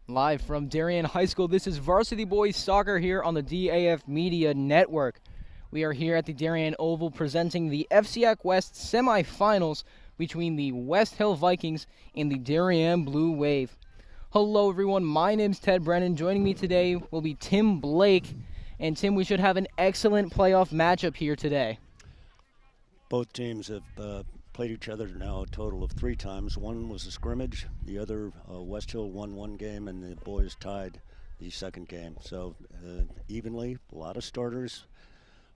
Live from Darien High School, this is Varsity Boys Soccer here on the DAF Media Network. We are here at the Darien Oval presenting the FCIAC West semifinals between the Westhill Vikings and the Darien Blue Wave. Hello everyone, my name's Ted Brennan. Joining me today will be Tim Blake. And Tim, we should have an excellent playoff matchup here today. Both teams have played each other now a total of 3 times. One was a scrimmage, the other Westhill won one game and the boys tied the second game. So evenly, a lot of starters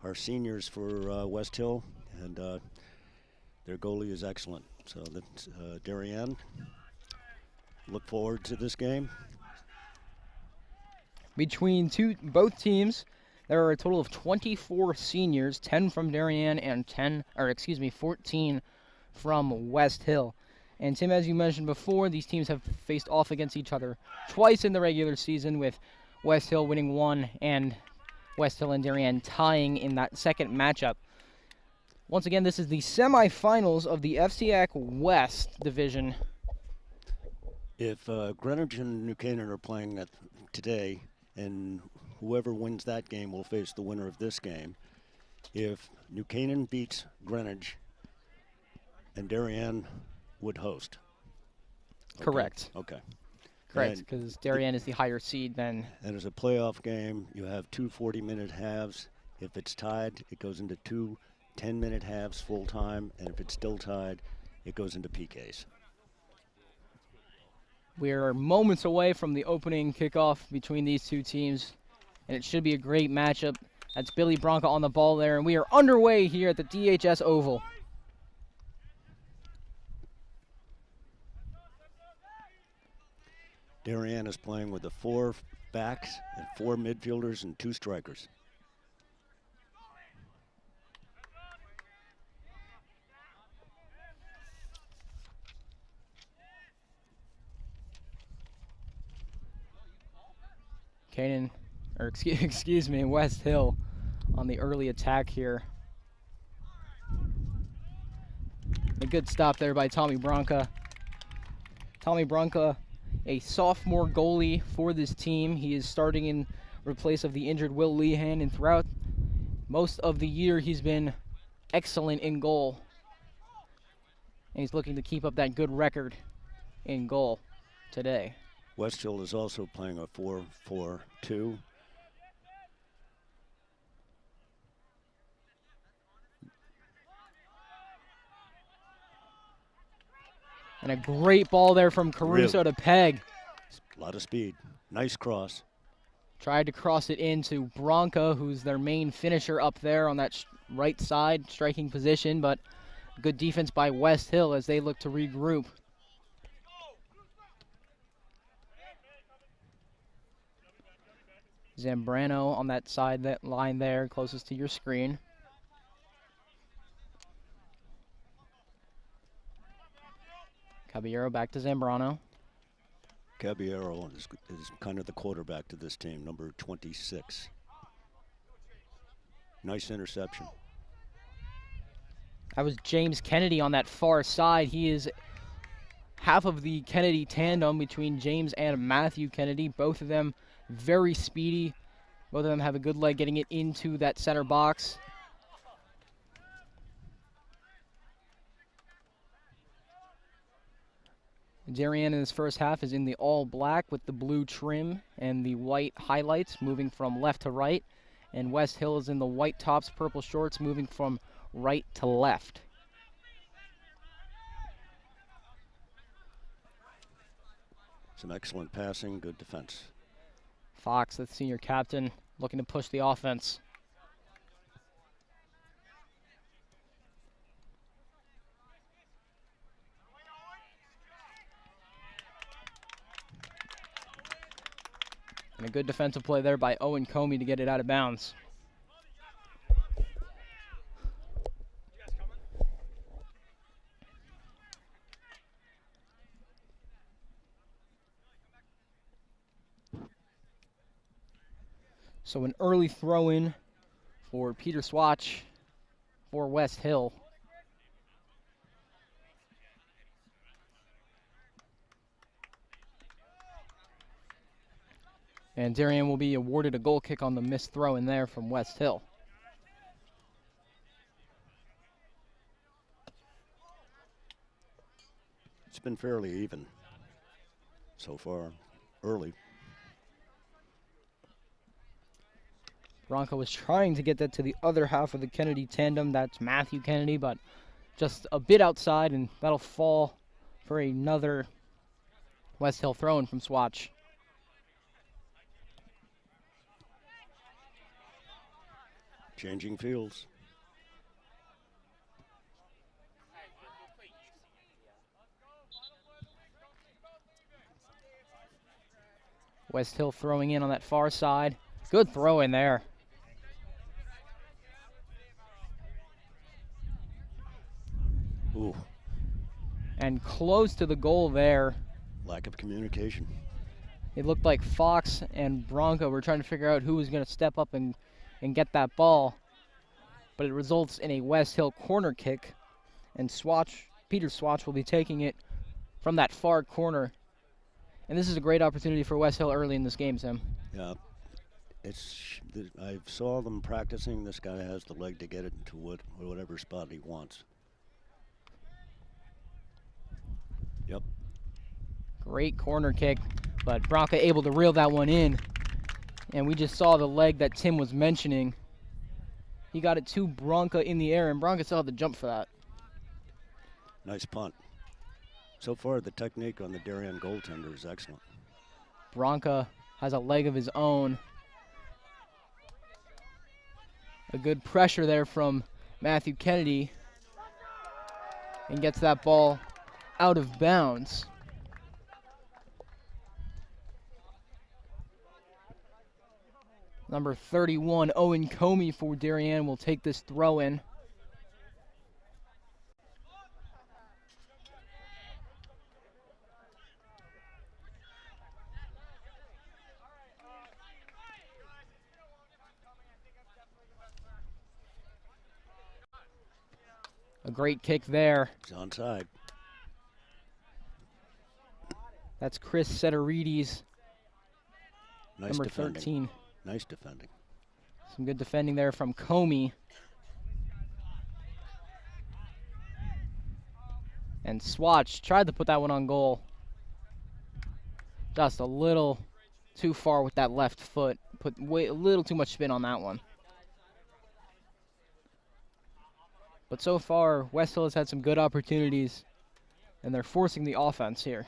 are seniors for Westhill, and their goalie is excellent. So that's Darien. Look forward to this game. Between both teams, there are a total of 24 seniors, 10 from Darien and 14 from Westhill. And Tim, as you mentioned before, these teams have faced off against each other twice in the regular season, with Westhill winning one and Westhill and Darien tying in that second matchup. Once again, this is the semifinals of the FCIAC West Division. If Greenwich and New Canaan are playing today, and whoever wins that game will face the winner of this game. If New Canaan beats Greenwich, and Darien would host. Okay. Correct. Okay. Correct, because Darien is the higher seed then. And as a playoff game, you have 2 40-minute halves. If it's tied, it goes into 2 10-minute halves full time, and if it's still tied, it goes into PKs. We're moments away from the opening kickoff between these two teams, and it should be a great matchup. That's Billy Bronca on the ball there, and we are underway here at the DHS Oval. Darien is playing with the 4 backs and 4 midfielders and 2 strikers. Westhill on the early attack here. A good stop there by Tommy Bronca. Tommy Bronca, a sophomore goalie for this team. He is starting in place of the injured Will Lehan, and throughout most of the year he's been excellent in goal. And he's looking to keep up that good record in goal today. Westhill is also playing a 4-4-2. And a great ball there from Caruso to Peg. A lot of speed. Nice cross. Tried to cross it into Bronca, who's their main finisher up there on that right side striking position, but good defense by Westhill as they look to regroup. Zambrano on that side, that line there, closest to your screen. Caballero back to Zambrano. Caballero is kind of the quarterback to this team, number 26. Nice interception. That was James Kennedy on that far side. He is half of the Kennedy tandem between James and Matthew Kennedy. Both of them very speedy. Both of them have a good leg getting it into that center box. Darien in his first half is in the all black with the blue trim and the white highlights moving from left to right. And Westhill is in the white tops, purple shorts moving from right to left. Some excellent passing, good defense. Fox, the senior captain, looking to push the offense. And a good defensive play there by Owen Comey to get it out of bounds. So an early throw-in for Peter Swatch for Westhill. And Darien will be awarded a goal kick on the missed throw in there from Westhill. It's been fairly even so far, early. Bronco was trying to get that to the other half of the Kennedy tandem. That's Matthew Kennedy, but just a bit outside, and that'll fall for another Westhill throw-in from Swatch. Changing fields. Westhill throwing in on that far side. Good throw in there. Ooh. And close to the goal there. Lack of communication. It looked like Fox and Bronco were trying to figure out who was going to step up and get that ball. But it results in a Westhill corner kick. And Peter Swatch will be taking it from that far corner. And this is a great opportunity for Westhill early in this game, Tim. Yeah. I saw them practicing. This guy has the leg to get it into whatever spot he wants. Yep. Great corner kick, but Bronco able to reel that one in. And we just saw the leg that Tim was mentioning. He got it to Bronco in the air, and Bronco still had to jump for that. Nice punt. So far, the technique on the Darien goaltender is excellent. Bronco has a leg of his own. A good pressure there from Matthew Kennedy. And gets that ball out of bounds. Number 31, Owen Comey for Darien, will take this throw in. A great kick there. He's onside. That's Chris Setterides, Nice number defending. 13. Nice defending. Some good defending there from Comey. And Swatch tried to put that one on goal. Just a little too far with that left foot. Put a little too much spin on that one. But so far, Westhill has had some good opportunities, and they're forcing the offense here.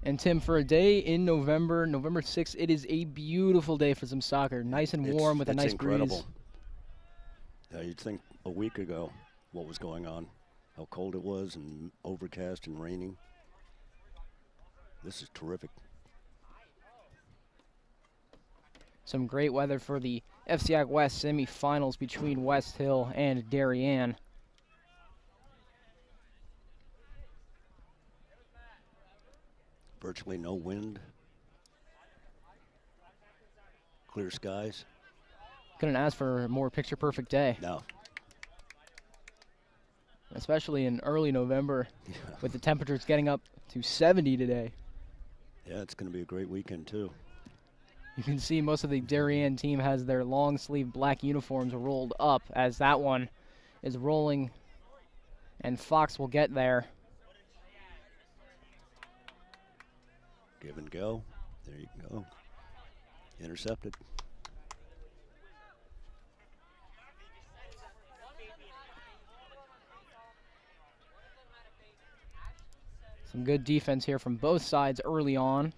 And Tim, for a day in November 6th, it is a beautiful day for some soccer. Nice and warm with a nice incredible. breeze. You'd think a week ago what was going on, how cold it was and overcast and raining. This is terrific. Some great weather for the FCIAC West semifinals between Westhill and Darien. Virtually no wind. Clear skies. Couldn't ask for a more picture-perfect day. No. Especially in early November with the temperatures getting up to 70 today. Yeah, it's going to be a great weekend, too. You can see most of the Darien team has their long-sleeve black uniforms rolled up as that one is rolling, and Fox will get there. Give and go. There you go. Intercepted. Some good defense here from both sides early on.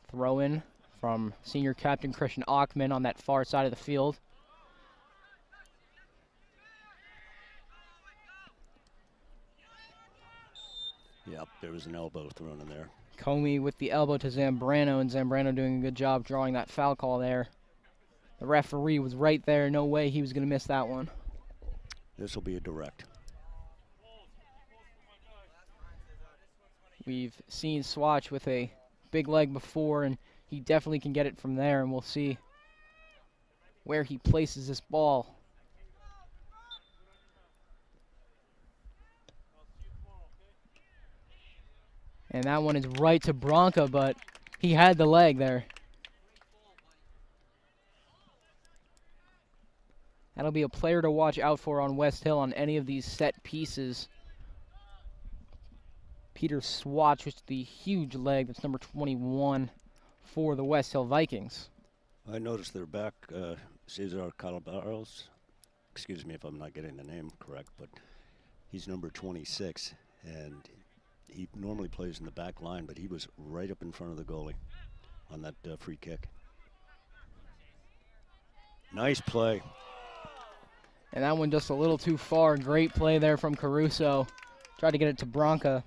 Throw in from senior captain Christian Ackman on that far side of the field. Yep, there was an elbow thrown in there. Comey with the elbow to Zambrano, and Zambrano doing a good job drawing that foul call there. The referee was right there. No way he was going to miss that one. This will be a direct. We've seen Swatch with a big leg before, and he definitely can get it from there, and we'll see where he places this ball. And that one is right to Bronca, but he had the leg there. That'll be a player to watch out for on Westhill on any of these set pieces. Peter Swatch with the huge leg. That's number 21 for the Westhill Vikings. I noticed their back, Cesar Calabaros. Excuse me if I'm not getting the name correct, but he's number 26, and he normally plays in the back line, but he was right up in front of the goalie on that free kick. Nice play. And that one just a little too far. Great play there from Caruso. Tried to get it to Bronca.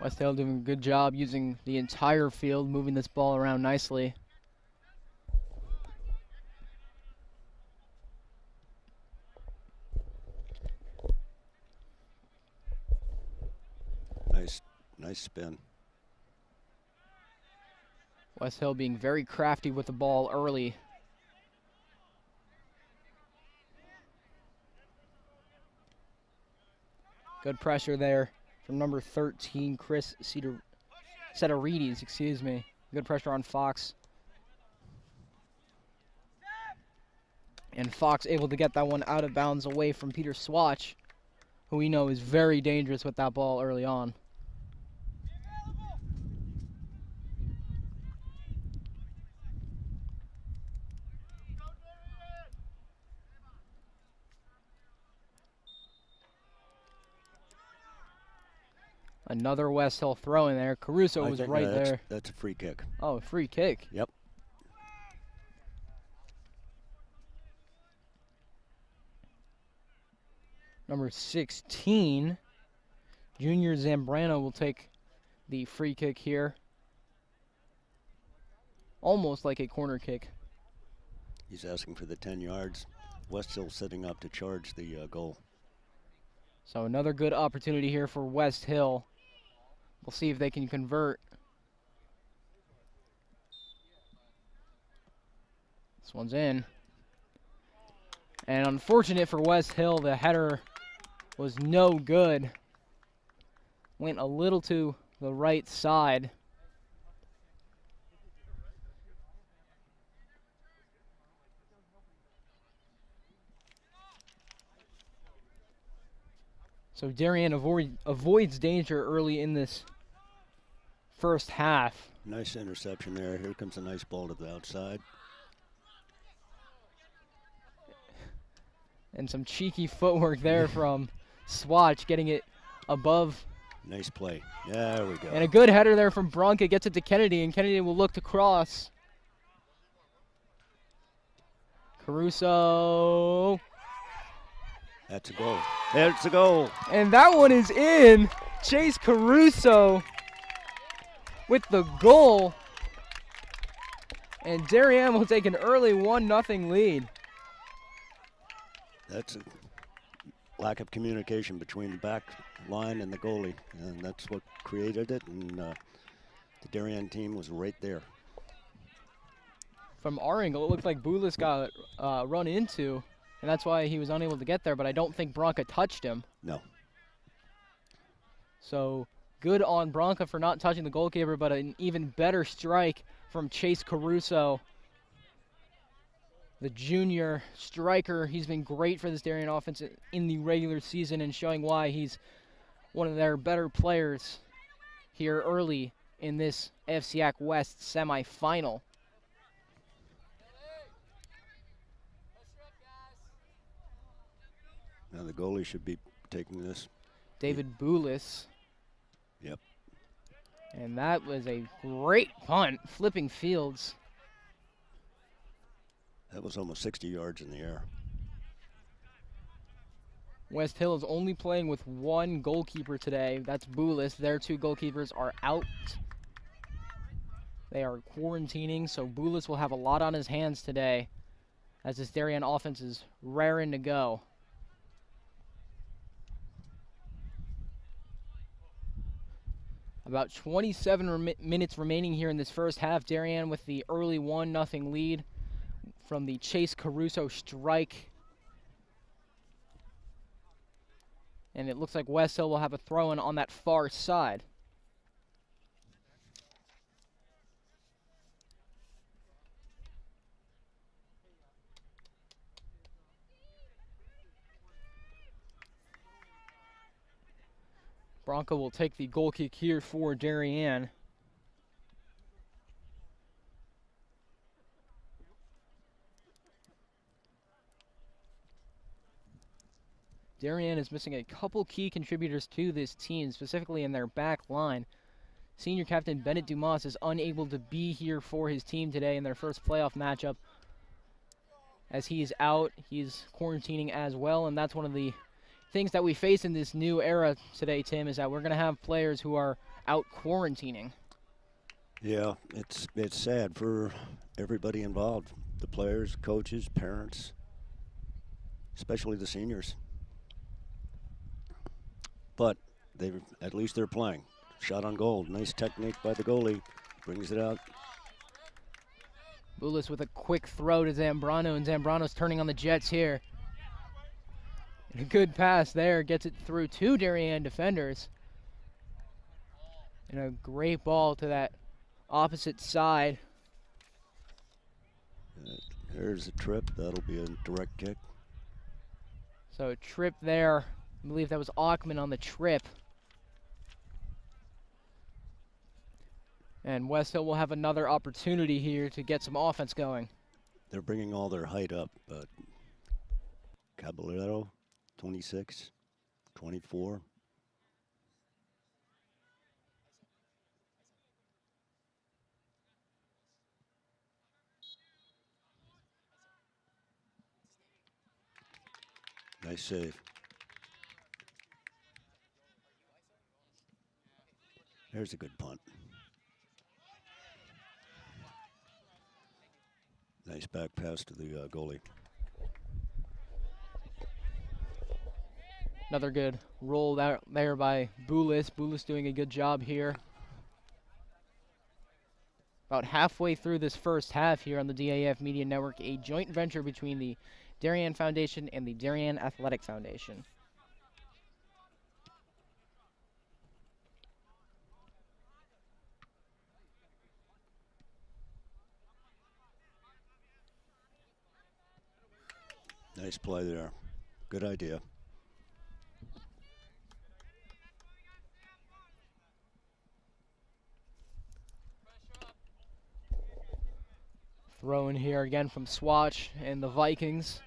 Westhill doing a good job using the entire field, moving this ball around nicely. Nice spin. Westhill being very crafty with the ball early. Good pressure there from number 13, Chris Setarides, excuse me. Good pressure on Fox. And Fox able to get that one out of bounds away from Peter Swatch, who we know is very dangerous with that ball early on. Another Westhill throw in there. Caruso was right there. That's a free kick. Oh, free kick. Yep. Number 16, Junior Zambrano will take the free kick here. Almost like a corner kick. He's asking for the 10 yards. Westhill setting up to charge the goal. So another good opportunity here for Westhill. We'll see if they can convert. This one's in. And unfortunate for Westhill, the header was no good. Went a little to the right side. So Darien avoids danger early in this first half. Nice interception there. Here comes a nice ball to the outside. And some cheeky footwork there from Swatch, getting it above. Nice play. There we go. And a good header there from Bronca. Gets it to Kennedy, and Kennedy will look to cross. Caruso. That's a goal. That's a goal. And that one is in. Chase Caruso with the goal. And Darien will take an early 1-0 lead. That's a lack of communication between the back line and the goalie, and that's what created it, and the Darien team was right there. From our angle, it looked like Boulis got run into, and that's why he was unable to get there, but I don't think Bronca touched him. No. So good on Bronca for not touching the goalkeeper, but an even better strike from Chase Caruso. The junior striker, he's been great for this Darien offense in the regular season and showing why he's one of their better players here early in this FCIAC West semifinal. Now the goalie should be taking this. David Boulis. Yep. And that was a great punt, flipping fields. That was almost 60 yards in the air. Westhill is only playing with one goalkeeper today. That's Boulis. Their two goalkeepers are out. They are quarantining, so Boulis will have a lot on his hands today as this Darien offense is raring to go. About 27 minutes remaining here in this first half. Darien with the early 1-0 lead from the Chase Caruso strike. And it looks like Westhill will have a throw-in on that far side. Bronco will take the goal kick here for Darien. Darien is missing a couple key contributors to this team, specifically in their back line. Senior captain Bennett Dumas is unable to be here for his team today in their first playoff matchup. As he is out, he's quarantining as well, and that's one of the things that we face in this new era today, Tim, is that we're going to have players who are out quarantining. Yeah, it's sad for everybody involved, the players, coaches, parents, especially the seniors. But at least they're playing. Shot on goal. Nice technique by the goalie. Brings it out. Boulis with a quick throw to Zambrano, and Zambrano's turning on the Jets here. And a good pass there. Gets it through two Darien defenders. And a great ball to that opposite side. There's a trip. That'll be a direct kick. So a trip there. I believe that was Ackman on the trip. And Westhill will have another opportunity here to get some offense going. They're bringing all their height up, but Caballero, 26, 24. Nice save. There's a good punt. Nice back pass to the goalie. Another good roll there by Boulis. Boulis doing a good job here. About halfway through this first half here on the DAF Media Network, a joint venture between the Darien Foundation and the Darien Athletic Foundation. Nice play there. Good idea. Throw in here again from Swatch and the Vikings.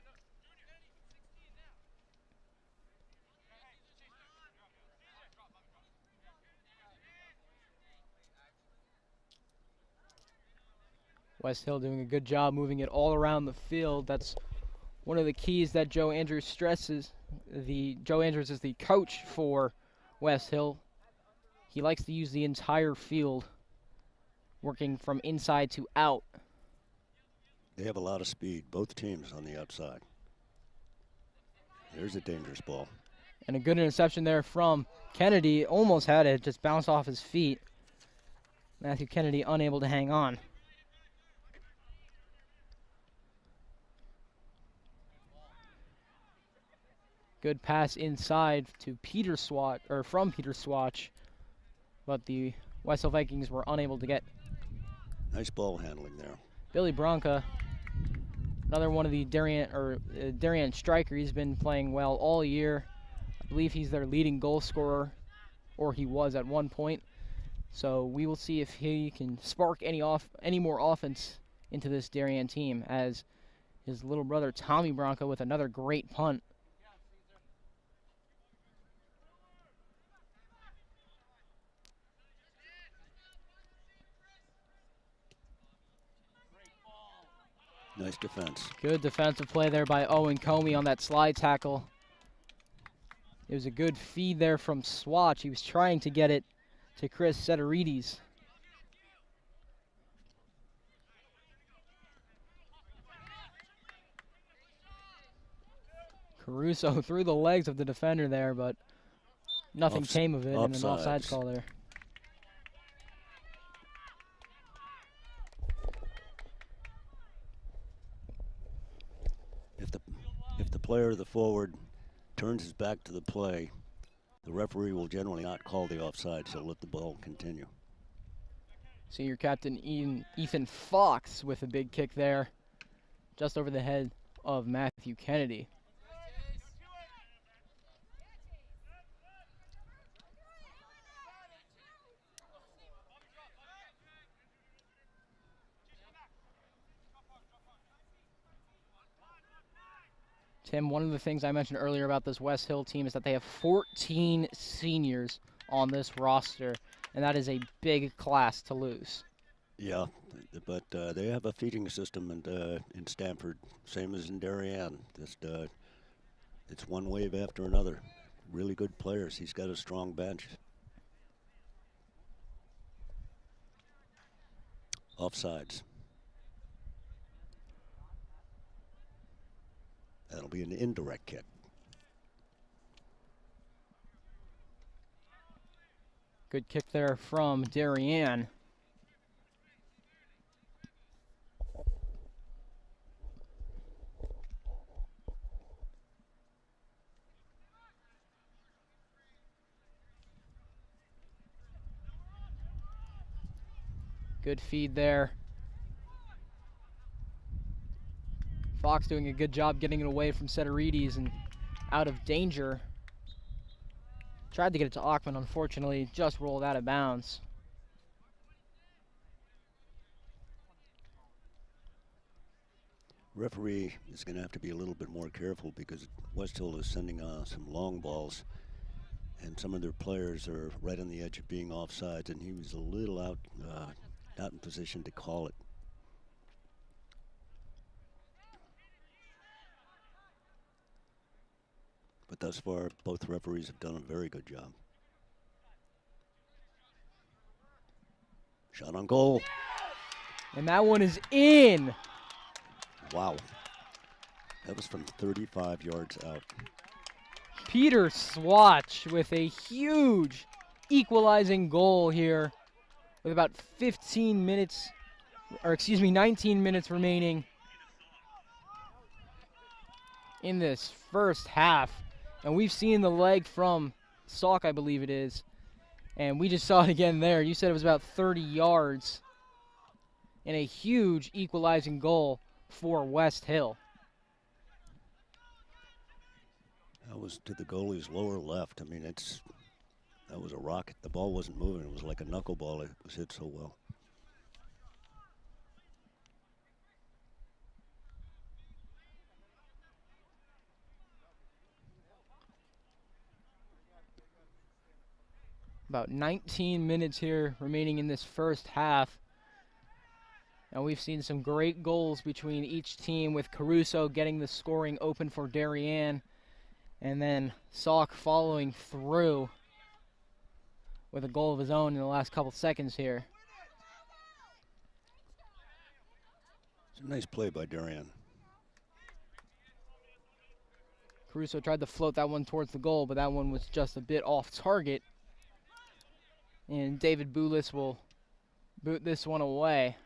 Westhill doing a good job moving it all around the field. That's one of the keys that Joe Andrews stresses. Joe Andrews is the coach for Westhill. He likes to use the entire field, working from inside to out. They have a lot of speed, both teams on the outside. There's a dangerous ball. And a good interception there from Kennedy. Almost had it, just bounced off his feet. Matthew Kennedy unable to hang on. Good pass inside to Peter Swatch, or from Peter Swatch, but the Westhill Vikings were unable to get. Nice ball handling there. Billy Bronca, another one of the Darien striker. He's been playing well all year. I believe he's their leading goal scorer, or he was at one point. So we will see if he can spark any more offense into this Darien team, as his little brother Tommy Bronca with another great punt. Nice defense. Good defensive play there by Owen Comey on that slide tackle. It was a good feed there from Swatch. He was trying to get it to Chris Seterides. Caruso through the legs of the defender there, but nothing came of it, and an offsides call there. If the player or the forward turns his back to the play, the referee will generally not call the offside, so let the ball continue. Senior captain Ethan Fox with a big kick there, just over the head of Matthew Kennedy. Tim, one of the things I mentioned earlier about this Westhill team is that they have 14 seniors on this roster, and that is a big class to lose. Yeah, but they have a feeding system in Stamford, same as in Darien. Just it's one wave after another. Really good players. He's got a strong bench. Offsides. That'll be an indirect kick. Good kick there from Darien. Good feed there. Fox doing a good job getting it away from Seterides and out of danger. Tried to get it to Ackman, unfortunately, just rolled out of bounds. Referee is going to have to be a little bit more careful because Westhill is sending some long balls, and some of their players are right on the edge of being offsides, and he was a little out in position to call it. But thus far, both referees have done a very good job. Shot on goal. And that one is in. Wow. That was from 35 yards out. Peter Swatch with a huge equalizing goal here with about 19 minutes remaining in this first half. And we've seen the leg from Salk, I believe it is. And we just saw it again there. You said it was about 30 yards. And a huge equalizing goal for Westhill. That was to the goalie's lower left. I mean, that was a rocket. The ball wasn't moving. It was like a knuckleball. It was hit so well. About 19 minutes here remaining in this first half. And we've seen some great goals between each team, with Caruso getting the scoring open for Darien, and then Salk following through with a goal of his own in the last couple seconds here. It's a nice play by Darien. Caruso tried to float that one towards the goal, but that one was just a bit off target. And David Boulis will boot this one away.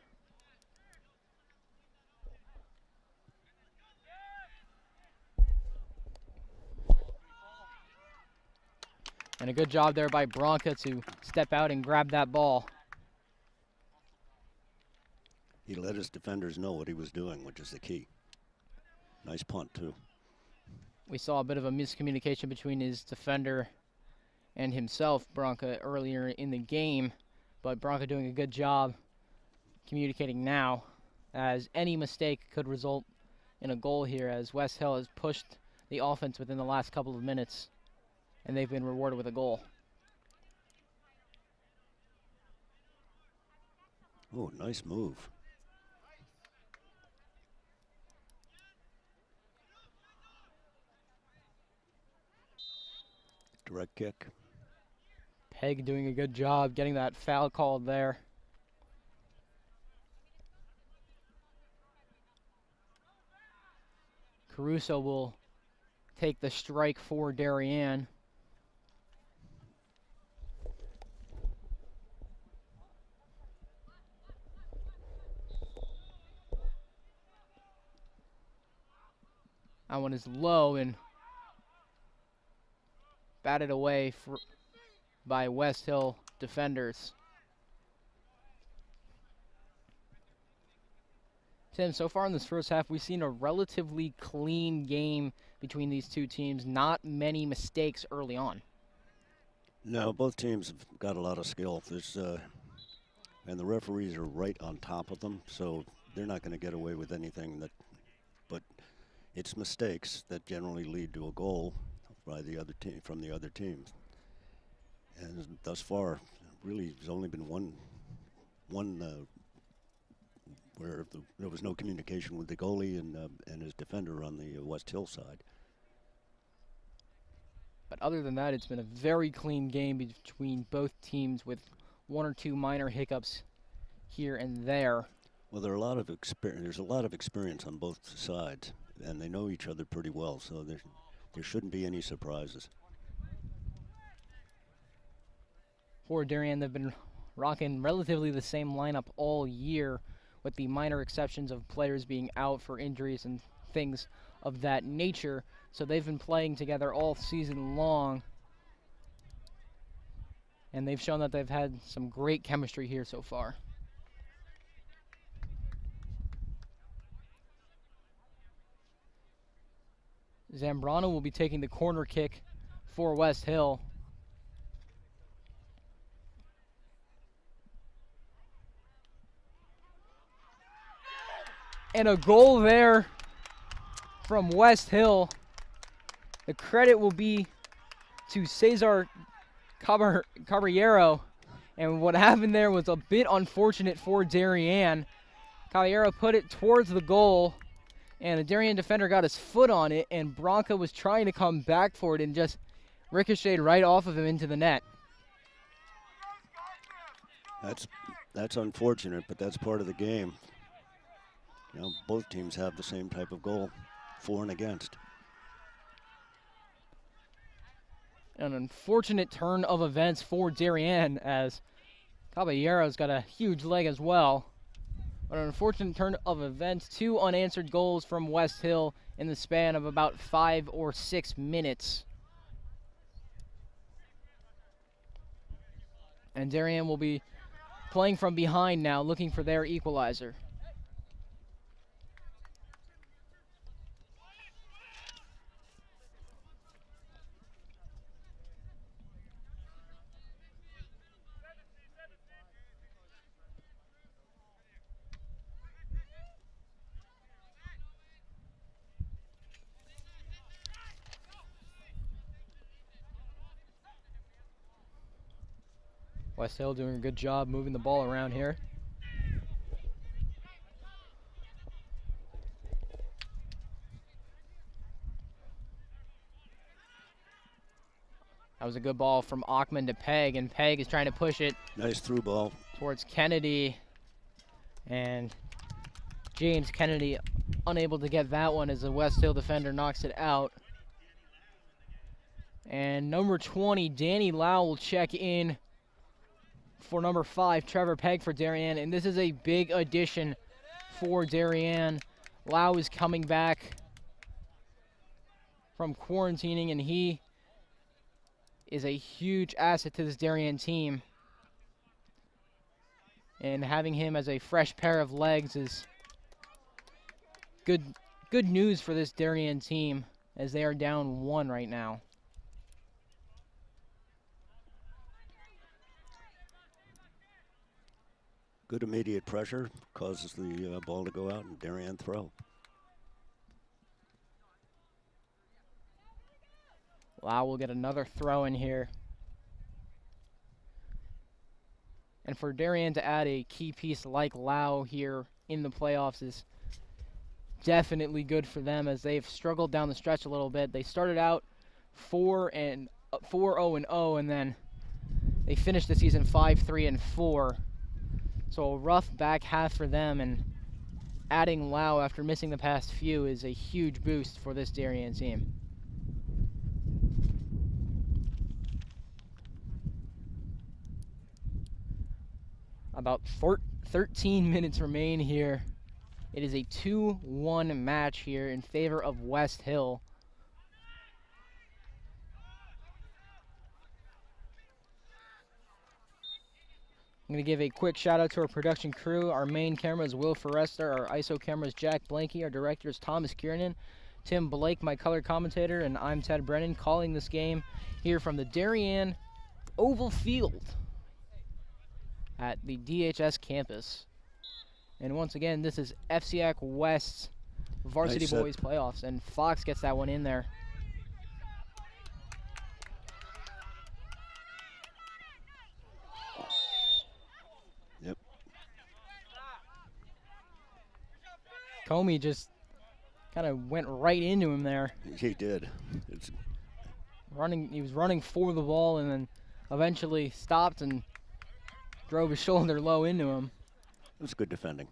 And a good job there by Bronca to step out and grab that ball. He let his defenders know what he was doing, which is the key. Nice punt, too. We saw a bit of a miscommunication between his defender and himself, Bronca, earlier in the game. But Bronca doing a good job communicating now, as any mistake could result in a goal here, as Westhill has pushed the offense within the last couple of minutes, and they've been rewarded with a goal. Oh, nice move. Direct kick. Pegg doing a good job getting that foul called there. Caruso will take the strike for Darien. That one is low and batted away by Westhill defenders. Tim, so far in this first half, we've seen a relatively clean game between these two teams. Not many mistakes early on. No, both teams have got a lot of skill. And the referees are right on top of them, so they're not going to get away with anything but it's mistakes that generally lead to a goal by the other team, from the other team. And thus far, really, there's only been one where there was no communication with the goalie and his defender on the Westhill side. But other than that, it's been a very clean game between both teams, with one or two minor hiccups here and there. Well, there's a lot of experience on both sides, and they know each other pretty well, so there shouldn't be any surprises. For Darien, they've been rocking relatively the same lineup all year, with the minor exceptions of players being out for injuries and things of that nature. So they've been playing together all season long, and they've shown that they've had some great chemistry here so far. Zambrano will be taking the corner kick for Westhill. And a goal there from Westhill. The credit will be to Cesar Caballero. And what happened there was a bit unfortunate for Darien. Caballero put it towards the goal, and a Darien defender got his foot on it, and Bronca was trying to come back for it and just ricocheted right off of him into the net. That's unfortunate, but that's part of the game. You know, both teams have the same type of goal, for and against. An unfortunate turn of events for Darien, as Caballero's got a huge leg as well. But an unfortunate turn of events. 2 unanswered goals from Westhill in the span of about 5 or 6 minutes. And Darien will be playing from behind now, looking for their equalizer. Westhill doing a good job moving the ball around here. That was a good ball from Ackman to Pegg, and Pegg is trying to push it. Nice through ball Towards Kennedy. And James Kennedy unable to get that one as the Westhill defender knocks it out. And number 20, Danny Lau, will check in for number 5, Trevor Pegg, for Darien. And this is a big addition for Darien. Lau is coming back from quarantining, and he is a huge asset to this Darien team. And having him as a fresh pair of legs is good news for this Darien team, as they are down 1 right now. Good immediate pressure causes the ball to go out, and Darien throw. Lau will get another throw in here. And for Darien to add a key piece like Lau here in the playoffs is definitely good for them, as they've struggled down the stretch a little bit. They started out 4-0-0, and then they finished the season 5-3-4. So a rough back half for them, and adding Lau after missing the past few is a huge boost for this Darien team. About 13 minutes remain here. It is a 2-1 match here in favor of Westhill. I'm going to give a quick shout out to our production crew. Our main camera is Will Forrester. Our ISO camera is Jack Blanky. Our director is Thomas Kiernan. Tim Blake, my color commentator, and I'm Ted Brennan calling this game here from the Darien Oval Field at the DHS campus. And once again, this is FCIAC West Varsity Boys Playoffs, and Fox gets that one in there. Yep. Comey just kind of went right into him there. He did. He was running for the ball and then eventually stopped and drove his shoulder low into him. It was good defending.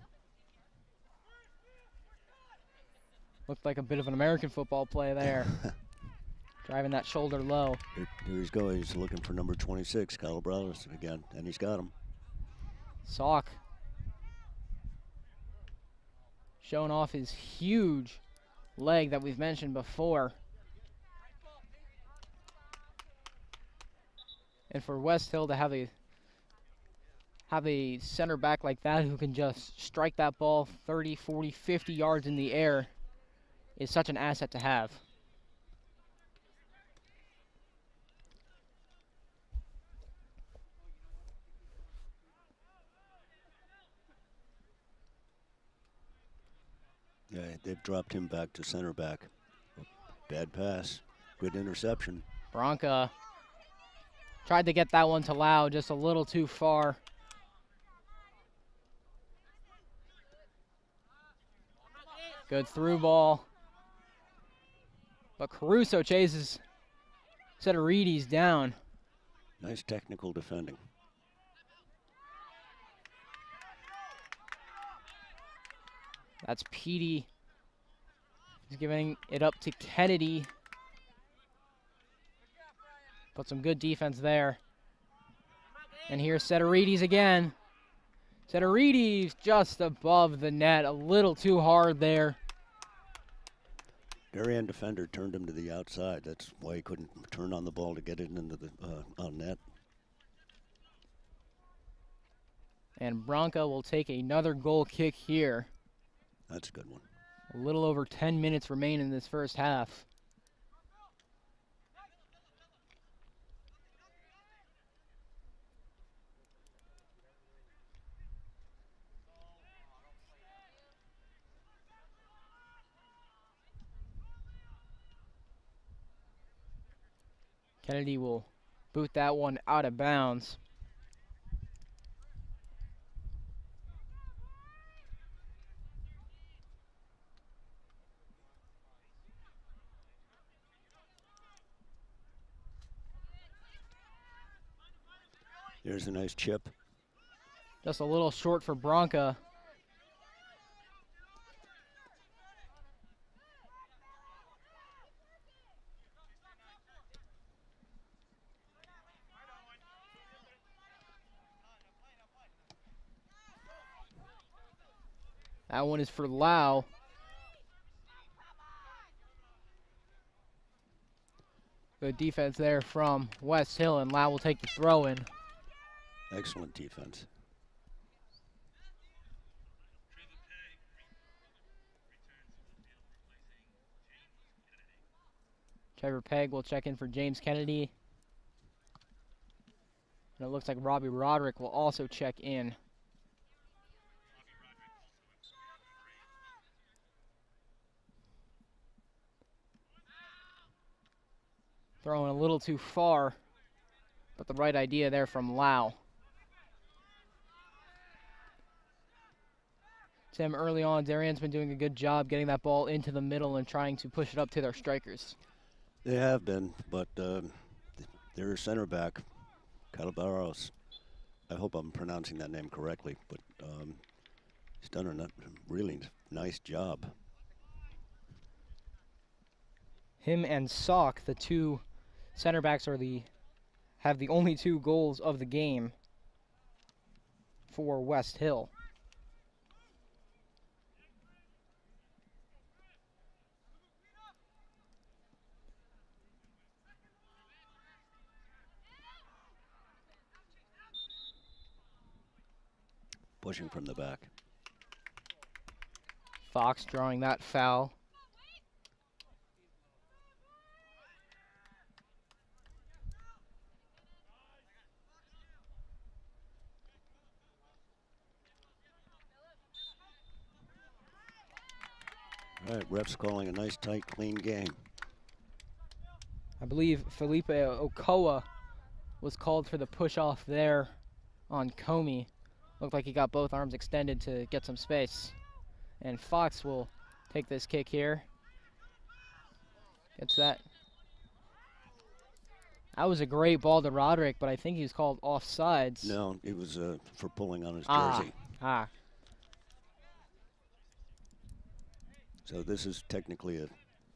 Looked like a bit of an American football play there. Driving that shoulder low. Here he's going. He's looking for number 26, Kyle Brothers again, and he's got him. Sock showing off his huge leg that we've mentioned before. And for Westhill to have a center back like that who can just strike that ball 30, 40, 50 yards in the air is such an asset to have. Yeah, they've dropped him back to center back. Bad pass. Good interception. Bronca tried to get that one to Lau, just a little too far. Good through ball. But Caruso chases Setterides down. Nice technical defending. That's Petey. He's giving it up to Kennedy. But some good defense there. And here's Setterides again. Setterides just above the net, a little too hard there. Darien defender turned him to the outside. That's why he couldn't turn on the ball to get it into the on net. And Bronca will take another goal kick here. That's a good one. A little over 10 minutes remain in this first half. Kennedy will boot that one out of bounds. There's a nice chip. Just a little short for Bronca. That one is for Lau. Good defense there from Westhill, and Lau will take the throw in. Excellent defense. Trevor Pegg will check in for James Kennedy. And it looks like Robbie Roderick will also check in. Throwing a little too far, but the right idea there from Lau. Tim, early on, Darien's been doing a good job getting that ball into the middle and trying to push it up to their strikers. They have been, but their center back, Calabaros, I hope I'm pronouncing that name correctly, but he's done a really nice job. Him and Sock, the two center backs, have the only two goals of the game for Westhill. Pushing from the back. Fox drawing that foul. All right, ref's calling a nice, tight, clean game. I believe Felipe Okoa was called for the push off there on Comey. Looked like he got both arms extended to get some space. And Fox will take this kick here. Gets that. That was a great ball to Roderick, but I think he was called offsides. No, it was for pulling on his jersey. So this is technically a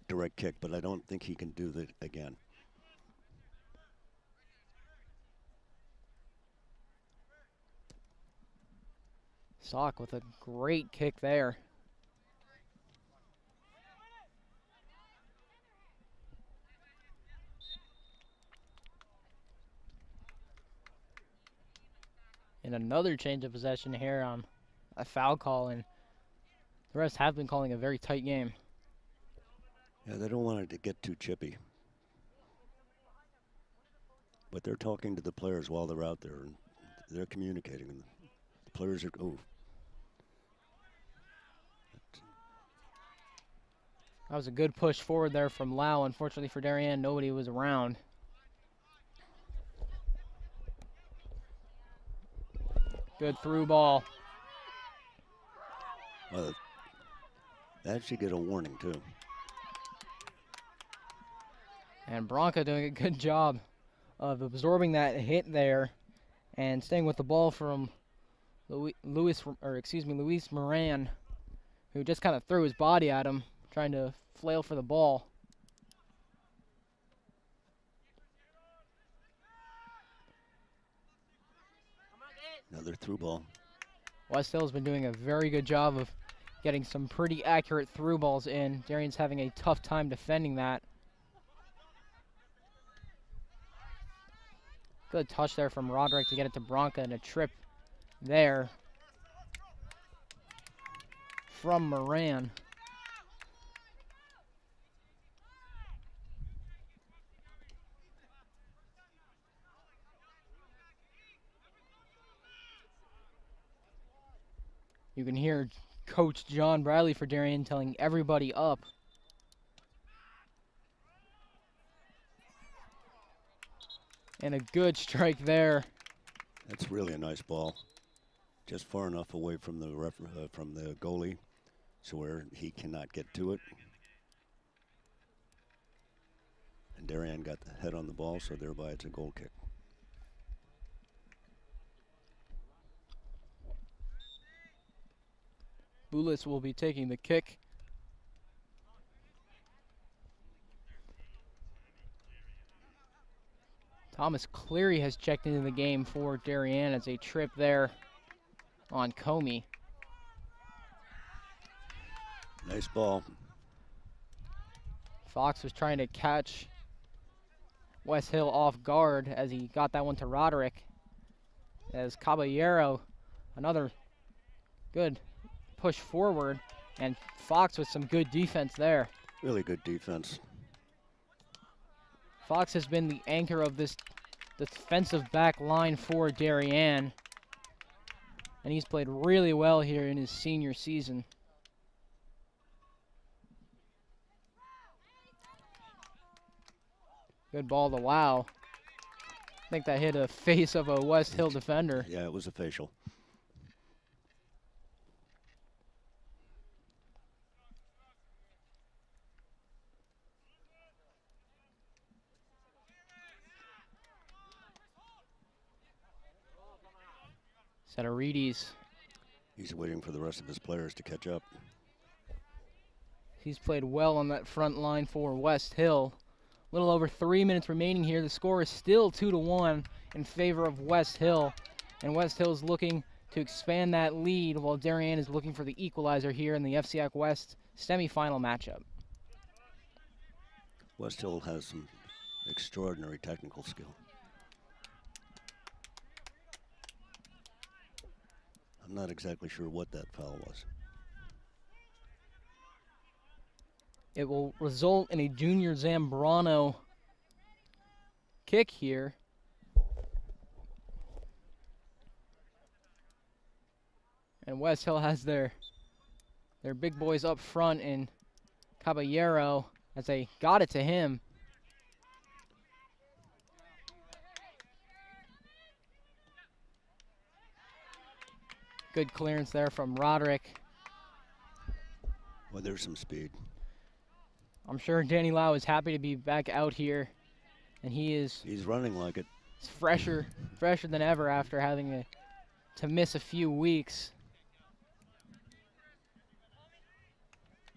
direct kick, but I don't think he can do that again. Sock with a great kick there. And another change of possession here on a foul call, and the refs have been calling a very tight game. Yeah, they don't want it to get too chippy. But they're talking to the players while they're out there, and they're communicating. And the players are, That was a good push forward there from Lau. Unfortunately for Darien, nobody was around. Good through ball. That should get a warning, too. And Bronca doing a good job of absorbing that hit there and staying with the ball from Luis Moran, who just kind of threw his body at him, trying to flail for the ball. Another through ball. Westhill's been doing a very good job of getting some pretty accurate through balls in. Darien's having a tough time defending that. Good touch there from Roderick to get it to Bronca, and a trip there from Moran. You can hear Coach John Bradley for Darien telling everybody up. And a good strike there. That's really a nice ball. Just far enough away from the goalie, so where he cannot get to it. And Darien got the head on the ball, so thereby it's a goal kick. Boulis will be taking the kick. Thomas Cleary has checked into the game for Darien as a trip there on Comey. Nice ball. Fox was trying to catch Westhill off guard as he got that one to Roderick. As Caballero, another good push forward, and Fox with some good defense there. Really good defense. Fox has been the anchor of this defensive back line for Darien, and he's played really well here in his senior season. Good ball to Lau. I think that hit a face of a Westhill defender. Yeah, it was a facial. Setarides. He's waiting for the rest of his players to catch up. He's played well on that front line for Westhill. A little over 3 minutes remaining here. The score is still 2-1 in favor of Westhill. And Westhill's looking to expand that lead while Darien is looking for the equalizer here in the FCIAC West semifinal matchup. Westhill has some extraordinary technical skill. I'm not exactly sure what that foul was. It will result in a Junior Zambrano kick here. And Westhill has their big boys up front in Caballero as they got it to him. Good clearance there from Roderick. Well, there's some speed. I'm sure Danny Lau is happy to be back out here, and he's running like it. fresher than ever after having to miss a few weeks.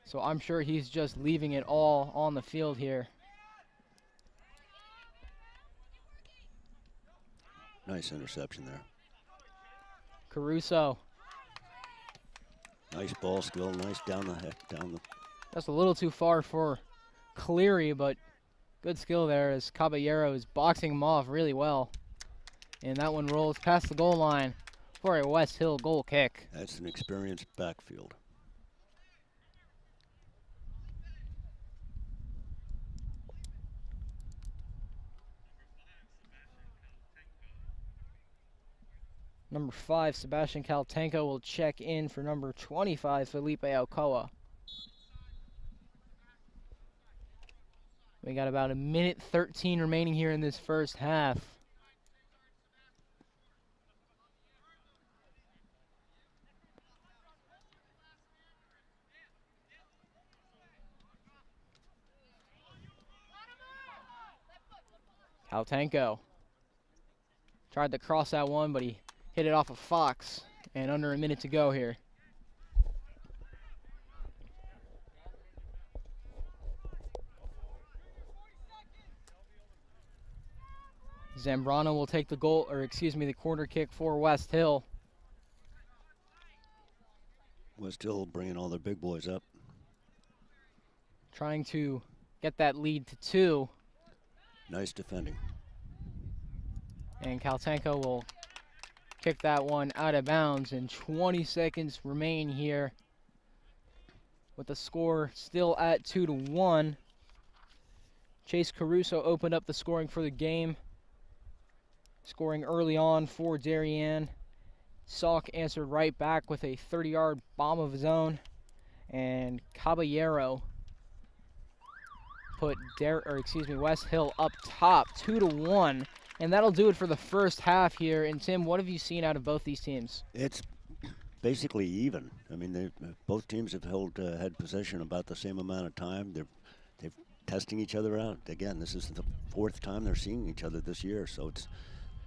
So I'm sure he's just leaving it all on the field here. Nice interception there. Caruso. Nice ball skill, nice down the. That's a little too far for Cleary, but good skill there as Caballero is boxing him off really well. And that one rolls past the goal line for a Westhill goal kick. That's an experienced backfield. Number 5, Sebastian Caltenko will check in for number 25, Felipe Alcoa. We got about a minute 13 remaining here in this first half. Caltenko tried to cross that one, but he hit it off of Fox, and under a minute to go here. Zambrano will take the the corner kick for Westhill. Westhill bringing all their big boys up. Trying to get that lead to 2. Nice defending. And Caltenko will kick that one out of bounds, and 20 seconds remain here with the score still at 2-1. Chase Caruso opened up the scoring for the game, scoring early on for Darien. Salk answered right back with a 30-yard bomb of his own, and Caballero put Westhill up top 2-1. And that'll do it for the first half here. And Tim, what have you seen out of both these teams? It's basically even. I mean, both teams have had possession about the same amount of time. They're testing each other out. Again, this is the 4th time they're seeing each other this year, so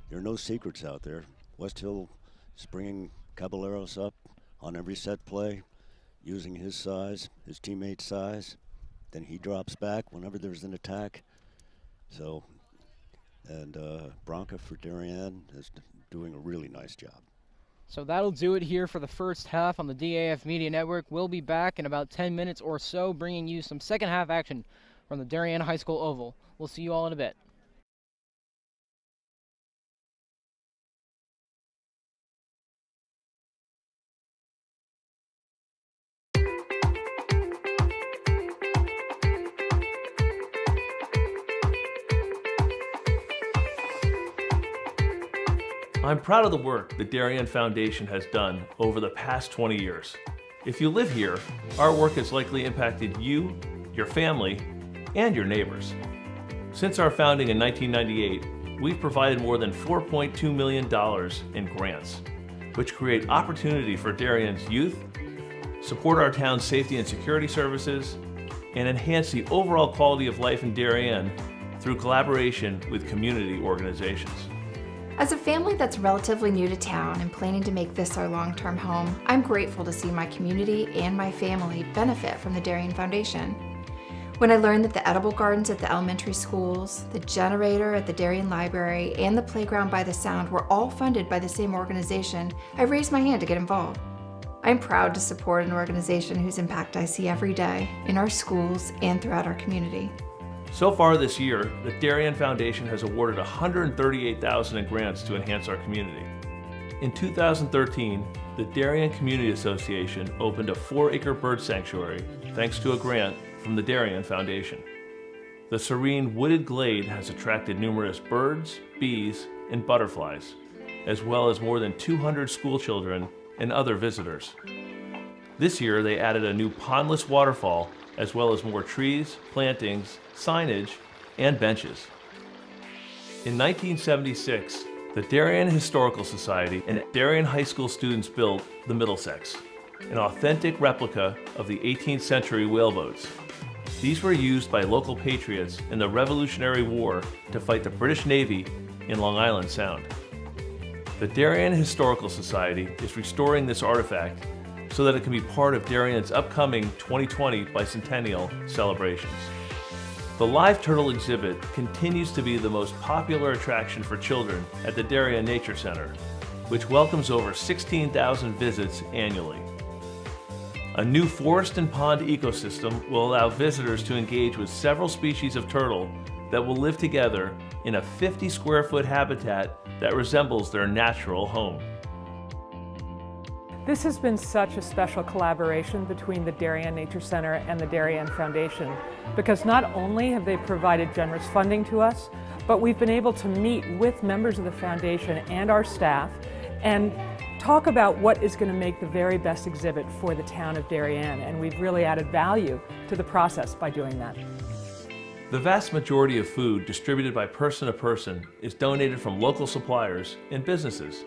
there are no secrets out there. Westhill is bringing Caballeros up on every set play, using his size, his teammate's size. Then he drops back whenever there's an attack. So. And Bronca for Darien is doing a really nice job. So that'll do it here for the first half on the DAF Media Network. We'll be back in about 10 minutes or so, bringing you some second half action from the Darien High School Oval. We'll see you all in a bit. I'm proud of the work the Darien Foundation has done over the past 20 years. If you live here, our work has likely impacted you, your family, and your neighbors. Since our founding in 1998, we've provided more than $4.2 million in grants, which create opportunity for Darien's youth, support our town's safety and security services, and enhance the overall quality of life in Darien through collaboration with community organizations. As a family that's relatively new to town and planning to make this our long-term home, I'm grateful to see my community and my family benefit from the Darien Foundation. When I learned that the edible gardens at the elementary schools, the generator at the Darien Library, and the playground by the Sound were all funded by the same organization, I raised my hand to get involved. I'm proud to support an organization whose impact I see every day in our schools and throughout our community. So far this year, the Darien Foundation has awarded $138,000 in grants to enhance our community. In 2013, the Darien Community Association opened a 4-acre bird sanctuary thanks to a grant from the Darien Foundation. The serene wooded glade has attracted numerous birds, bees, and butterflies, as well as more than 200 school children and other visitors. This year, they added a new pondless waterfall, as well as more trees, plantings, signage, and benches. In 1976, the Darien Historical Society and Darien High School students built the Middlesex, an authentic replica of the 18th century whaleboats. These were used by local patriots in the Revolutionary War to fight the British Navy in Long Island Sound. The Darien Historical Society is restoring this artifact so that it can be part of Darien's upcoming 2020 bicentennial celebrations. The live turtle exhibit continues to be the most popular attraction for children at the Darien Nature Center, which welcomes over 16,000 visits annually. A new forest and pond ecosystem will allow visitors to engage with several species of turtle that will live together in a 50-square-foot habitat that resembles their natural home. This has been such a special collaboration between the Darien Nature Center and the Darien Foundation, because not only have they provided generous funding to us, but we've been able to meet with members of the foundation and our staff and talk about what is going to make the very best exhibit for the town of Darien, and we've really added value to the process by doing that. The vast majority of food distributed by Person to Person is donated from local suppliers and businesses.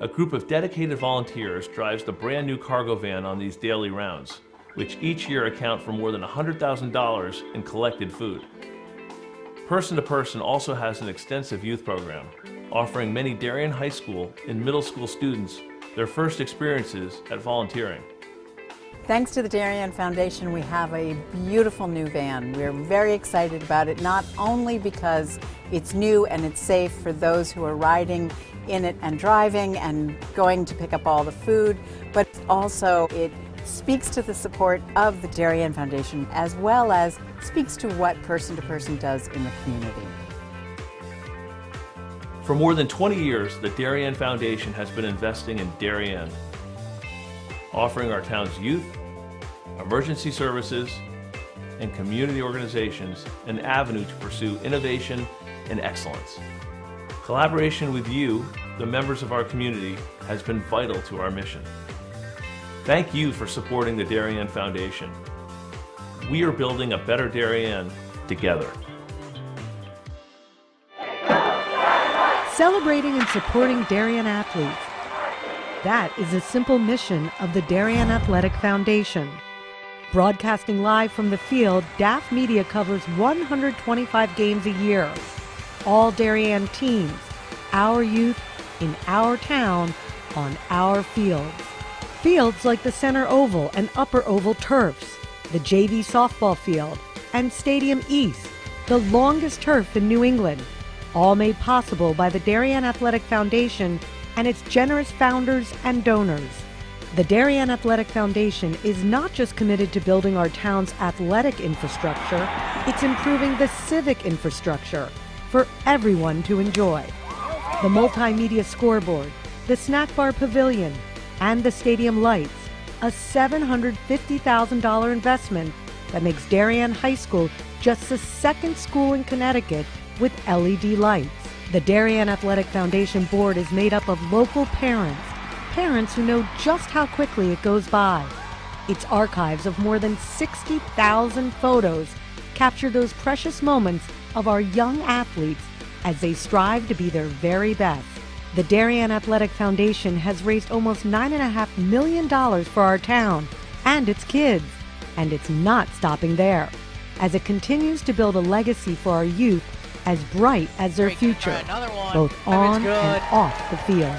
A group of dedicated volunteers drives the brand new cargo van on these daily rounds, which each year account for more than $100,000 in collected food. Person to Person also has an extensive youth program, offering many Darien High School and middle school students their first experiences at volunteering. Thanks to the Darien Foundation, we have a beautiful new van. We're very excited about it, not only because it's new and it's safe for those who are riding in it and driving and going to pick up all the food, but also it speaks to the support of the Darien Foundation, as well as speaks to what Person to Person does in the community. For more than 20 years, the Darien Foundation has been investing in Darien, offering our town's youth, emergency services, and community organizations an avenue to pursue innovation and excellence. Collaboration with you, the members of our community, has been vital to our mission. Thank you for supporting the Darien Foundation. We are building a better Darien together. Celebrating and supporting Darien athletes. That is a simple mission of the Darien Athletic Foundation. Broadcasting live from the field, DAF Media covers 125 games a year. All Darien teams, our youth, in our town, on our fields. Fields like the Center Oval and Upper Oval turfs, the JV softball field, and Stadium East, the longest turf in New England. All made possible by the Darien Athletic Foundation and its generous founders and donors. The Darien Athletic Foundation is not just committed to building our town's athletic infrastructure, it's improving the civic infrastructure for everyone to enjoy. The multimedia scoreboard, the snack bar pavilion, and the stadium lights, a $750,000 investment that makes Darien High School just the second school in Connecticut with LED lights. The Darien Athletic Foundation board is made up of local parents who know just how quickly it goes by. Its archives of more than 60,000 photos capture those precious moments of our young athletes as they strive to be their very best. The Darien Athletic Foundation has raised almost $9.5 million for our town and its kids, and it's not stopping there, as it continues to build a legacy for our youth as bright as their future, both on and off the field.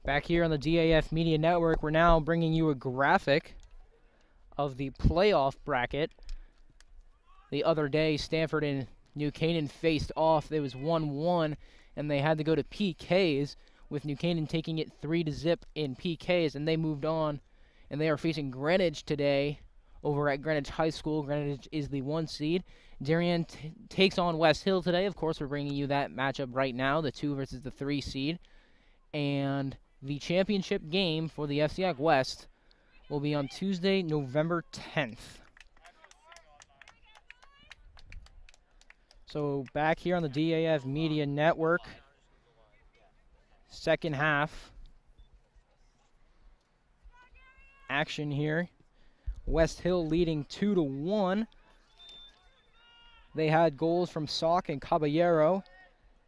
Back here on the DAF Media Network, we're now bringing you a graphic of the playoff bracket. The other day, Stanford and New Canaan faced off. It was 1-1, and they had to go to PKs, with New Canaan taking it 3-0 in PKs, and they moved on. And they are facing Greenwich today over at Greenwich High School. Greenwich is the 1 seed. Darien takes on Westhill today. Of course, we're bringing you that matchup right now, the 2 versus the 3 seed. And the championship game for the FCIAC West will be on Tuesday, November 10th. So back here on the DAF Media Network, second half action here. Westhill leading 2-1. They had goals from Salk and Caballero,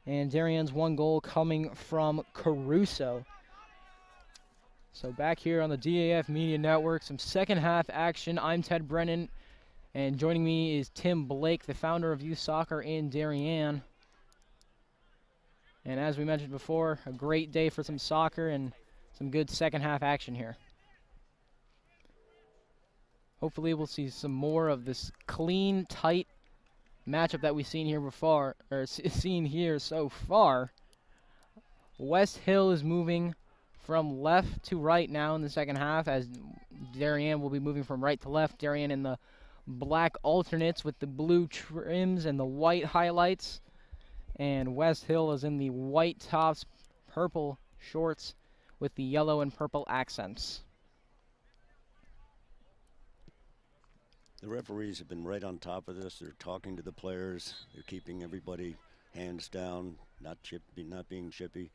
and Darien's 1 goal coming from Caruso. So back here on the DAF Media Network, some second half action. I'm Ted Brennan, and joining me is Tim Blake, the founder of Youth Soccer in Darien. And as we mentioned before, a great day for some soccer and some good second half action here. Hopefully we'll see some more of this clean, tight matchup that we've seen here before, or seen here so far. Westhill is moving from left to right now in the second half, as Darien will be moving from right to left. Darien in the black alternates with the blue trims and the white highlights, and Westhill is in the white tops, purple shorts with the yellow and purple accents. The referees have been right on top of this. They're talking to the players. They're keeping everybody hands down, not being chippy.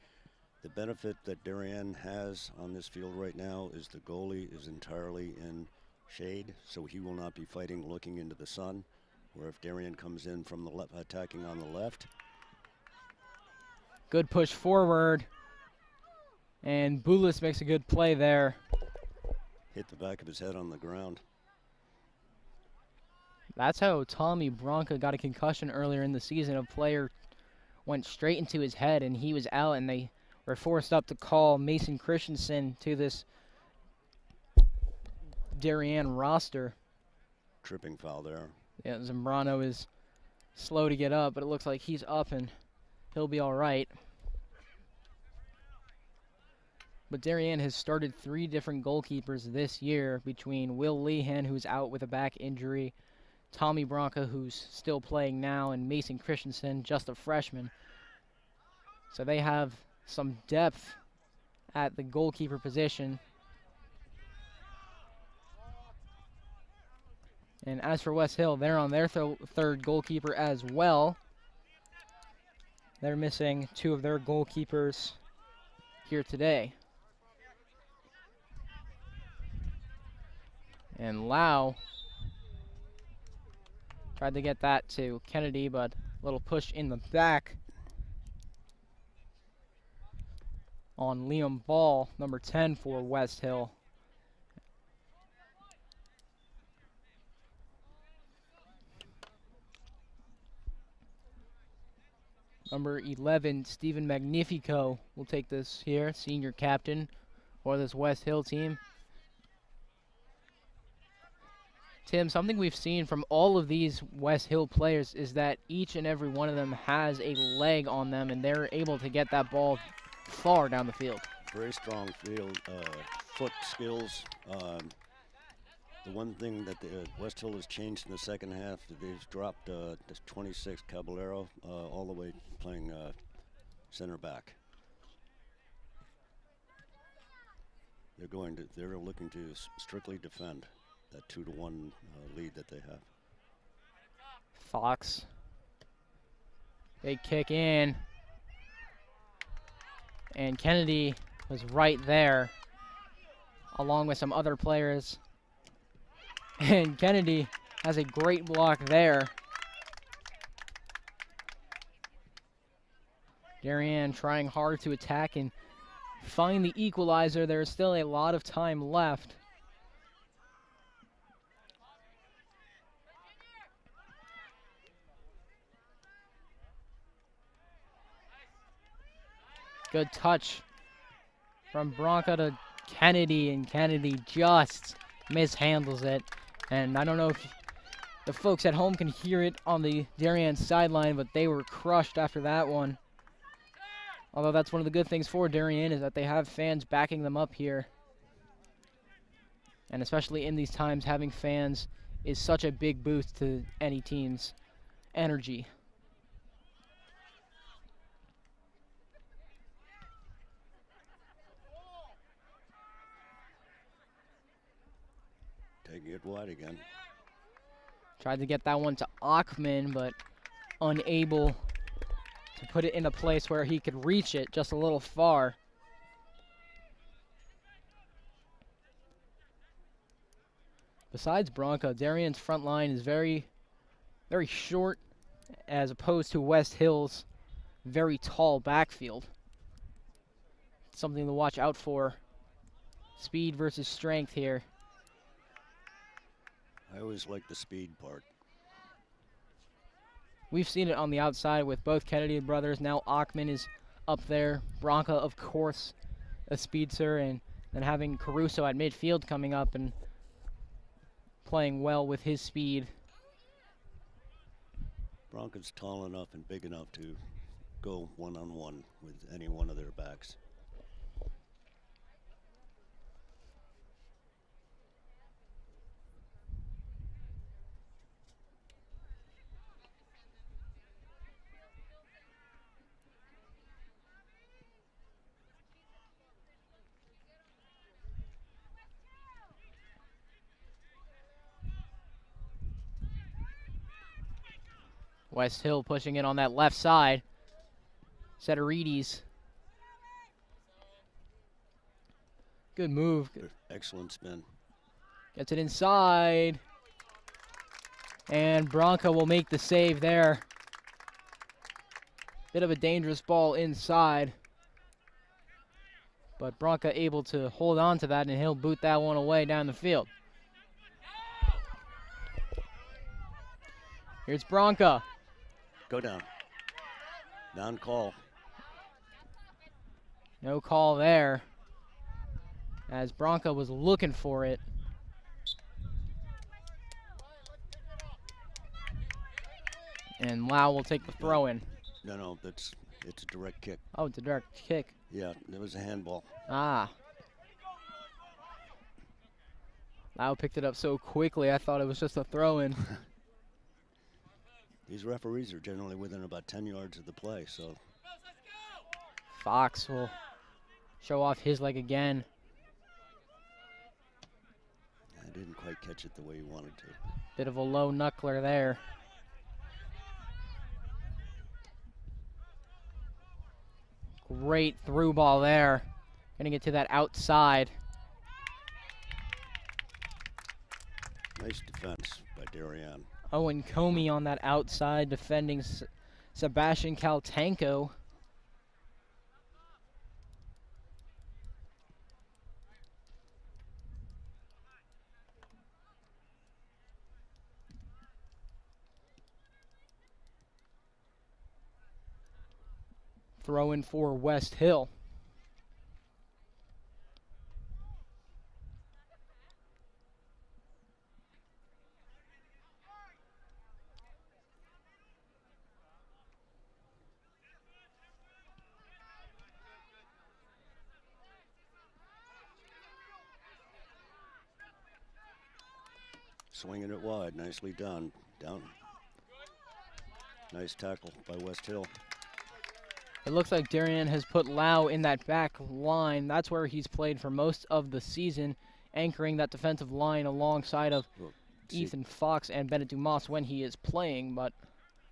The benefit that Darien has on this field right now is the goalie is entirely in shade, so he will not be fighting looking into the sun. Where if Darien comes in from the left, attacking on the left. Good push forward, and Boulis makes a good play there. Hit the back of his head on the ground. That's how Tommy Bronca got a concussion earlier in the season. A player went straight into his head, and he was out, and they were forced up to call Mason Christensen to this Darien roster. Tripping foul there. Yeah, Zambrano is slow to get up, but it looks like he's up, and he'll be all right. But Darien has started 3 different goalkeepers this year, between Will Lehan, who's out with a back injury, Tommy Bronca, who's still playing now, and Mason Christensen, just a freshman. So they have some depth at the goalkeeper position. And as for Westhill, they're on their third goalkeeper as well. They're missing 2 of their goalkeepers here today. And Lau tried to get that to Kennedy, but a little push in the back on Liam Ball, number 10 for Westhill. Number 11, Stephen Magnifico, will take this here, senior captain for this Westhill team. Tim, something we've seen from all of these Westhill players is that each and every one of them has a leg on them, and they're able to get that ball far down the field. Very strong field, foot skills. The one thing that Westhill has changed in the second half, they've dropped this 26 Caballero all the way playing center back. They're looking to strictly defend that 2-1 lead that they have. Fox, big kick in, and Kennedy was right there, along with some other players. And Kennedy has a great block there. Darien trying hard to attack and find the equalizer. There's still a lot of time left. Good touch from Bronca to Kennedy, and Kennedy just mishandles it. And I don't know if the folks at home can hear it on the Darien sideline, but they were crushed after that one. Although that's one of the good things for Darien is that they have fans backing them up here. And especially in these times, having fans is such a big boost to any team's energy. Taking it wide again. Tried to get that one to Achman, but unable to put it in a place where he could reach it just a little far. Besides Bronca, Darien's front line is very, very short as opposed to Westhill's very tall backfield. Something to watch out for. Speed versus strength here. I always like the speed part. We've seen it on the outside with both Kennedy brothers. Now Achman is up there. Bronca, of course, a speedster, and then having Caruso at midfield coming up and playing well with his speed. Bronca's tall enough and big enough to go one-on-one with any one of their backs. Westhill pushing it on that left side. Setterides. Good move. Excellent spin. Gets it inside. And Bronca will make the save there. Bit of a dangerous ball inside. But Bronca able to hold on to that, and he'll boot that one away down the field. Here's Bronca. Go down. Down call. No call there, as Bronca was looking for it. And Lau will take the throw in. No, it's a direct kick. Oh, it's a direct kick. Yeah, it was a handball. Ah. Lau picked it up so quickly, I thought it was just a throw in. These referees are generally within about 10 yards of the play, so. Fox will show off his leg again. I didn't quite catch it the way he wanted to. Bit of a low knuckler there. Great through ball there. Gonna get to that outside. Nice defense by Darien. Owen Comey on that outside defending Sebastian Kaltanko. Throw in for Westhill. Swinging it wide, nicely done. Down. Nice tackle by Westhill. It looks like Darien has put Lau in that back line. That's where he's played for most of the season, anchoring that defensive line alongside of Ethan Fox and Bennett Dumas when he is playing. But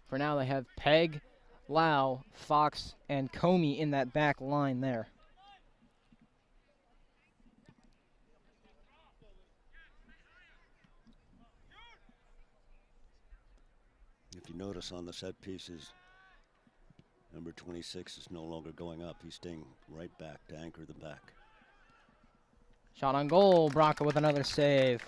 for now, they have Peg, Lau, Fox, and Comey in that back line there. If you notice on the set pieces, number 26 is no longer going up. He's staying right back to anchor the back. Shot on goal. Bronca with another save.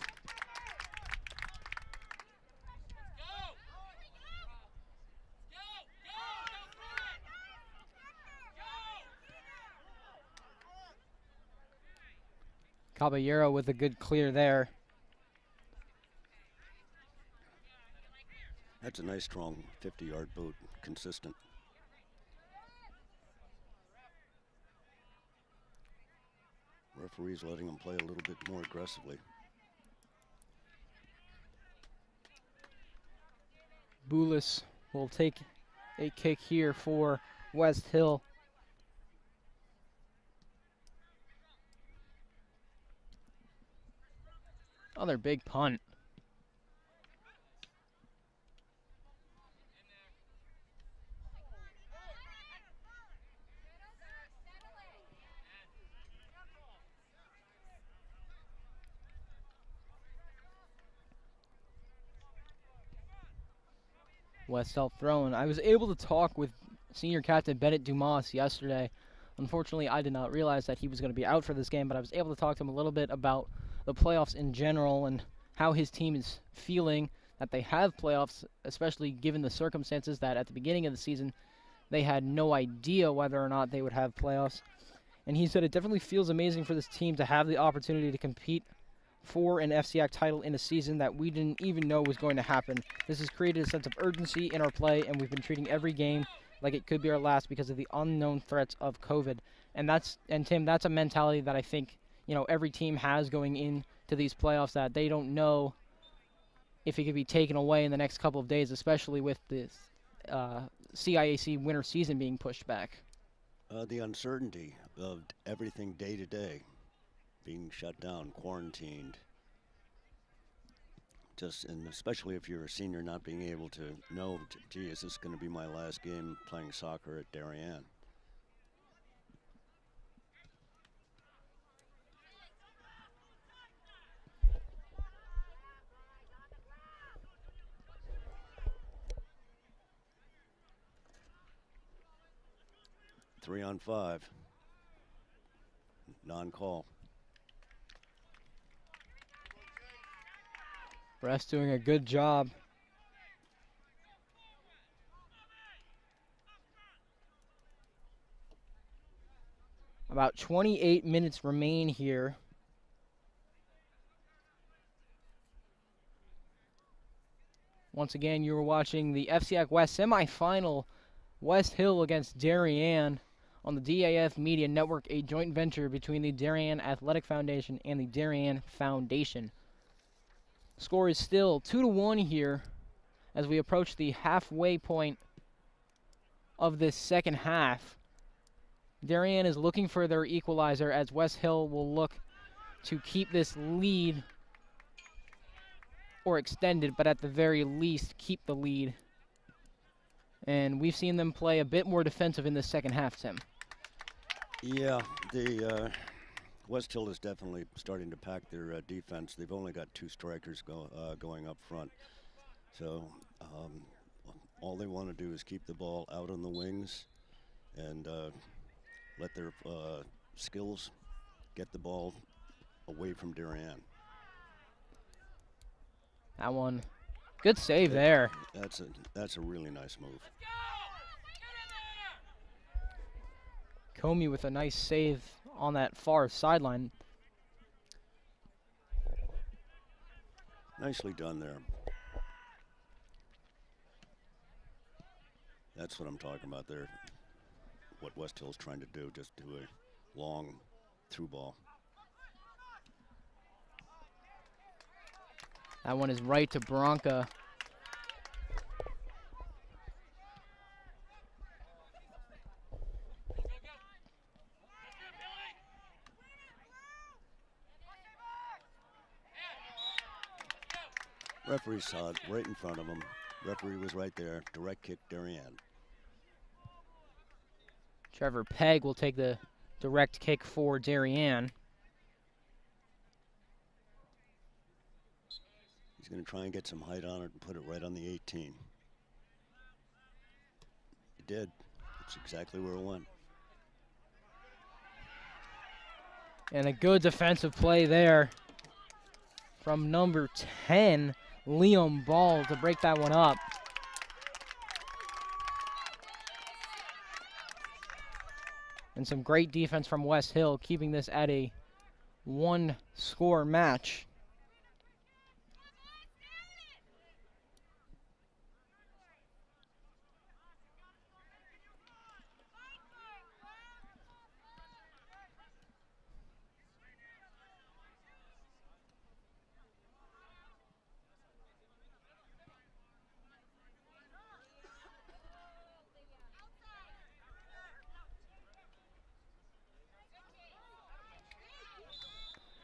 Caballero with a good clear there. That's a nice, strong 50-yard boot, consistent. Referee's letting him play a little bit more aggressively. Boulis will take a kick here for Westhill. Another big punt. Westhill throwing. I was able to talk with senior captain Bennett Dumas yesterday. Unfortunately, I did not realize that he was going to be out for this game, but I was able to talk to him a little bit about the playoffs in general and how his team is feeling that they have playoffs, especially given the circumstances that at the beginning of the season they had no idea whether or not they would have playoffs. And he said it definitely feels amazing for this team to have the opportunity to compete for an FCIAC title in a season that we didn't even know was going to happen. This has created a sense of urgency in our play, and we've been treating every game like it could be our last because of the unknown threats of COVID. And Tim, that's a mentality that I think, you know, every team has going into these playoffs, that they don't know if it could be taken away in the next couple of days, especially with this CIAC winter season being pushed back. The uncertainty of everything day to day, being shut down, quarantined. And especially if you're a senior, not being able to know, gee, is this going to be my last game playing soccer at Darien? Three on five. Non-call. Ref's doing a good job. About 28 minutes remain here. Once again, you were watching the FCIAC West semifinal, Westhill against Darien, on the DAF Media Network, a joint venture between the Darien Athletic Foundation and the Darien Foundation. Score is still 2-1 here as we approach the halfway point of this second half. Darien is looking for their equalizer as Westhill will look to keep this lead or extend it, but at the very least keep the lead. And we've seen them play a bit more defensive in the second half, Tim. Yeah, the Westhill is definitely starting to pack their defense. They've only got two strikers going up front. So all they want to do is keep the ball out on the wings and let their skills get the ball away from Darien. That one, good save there. That's a really nice move. Comey with a nice save on that far sideline. Nicely done there. That's what I'm talking about there. What Westhill's trying to do, just do a long through ball. That one is right to Bronca. Referee saw it right in front of him. Referee was right there. Direct kick, Darien. Trevor Pegg will take the direct kick for Darien. He's going to try and get some height on it and put it right on the 18. He did. That's exactly where it went. And a good defensive play there from number 10, Liam Ball, to break that one up. And some great defense from Westhill, keeping this at a one-score match.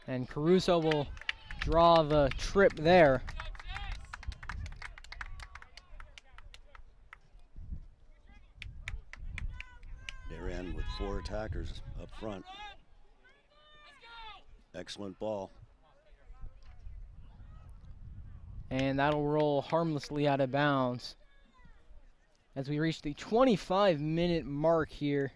And Caruso will draw the trip there. Darien with 4 attackers up front. Excellent ball. And that'll roll harmlessly out of bounds as we reach the 25-minute mark here.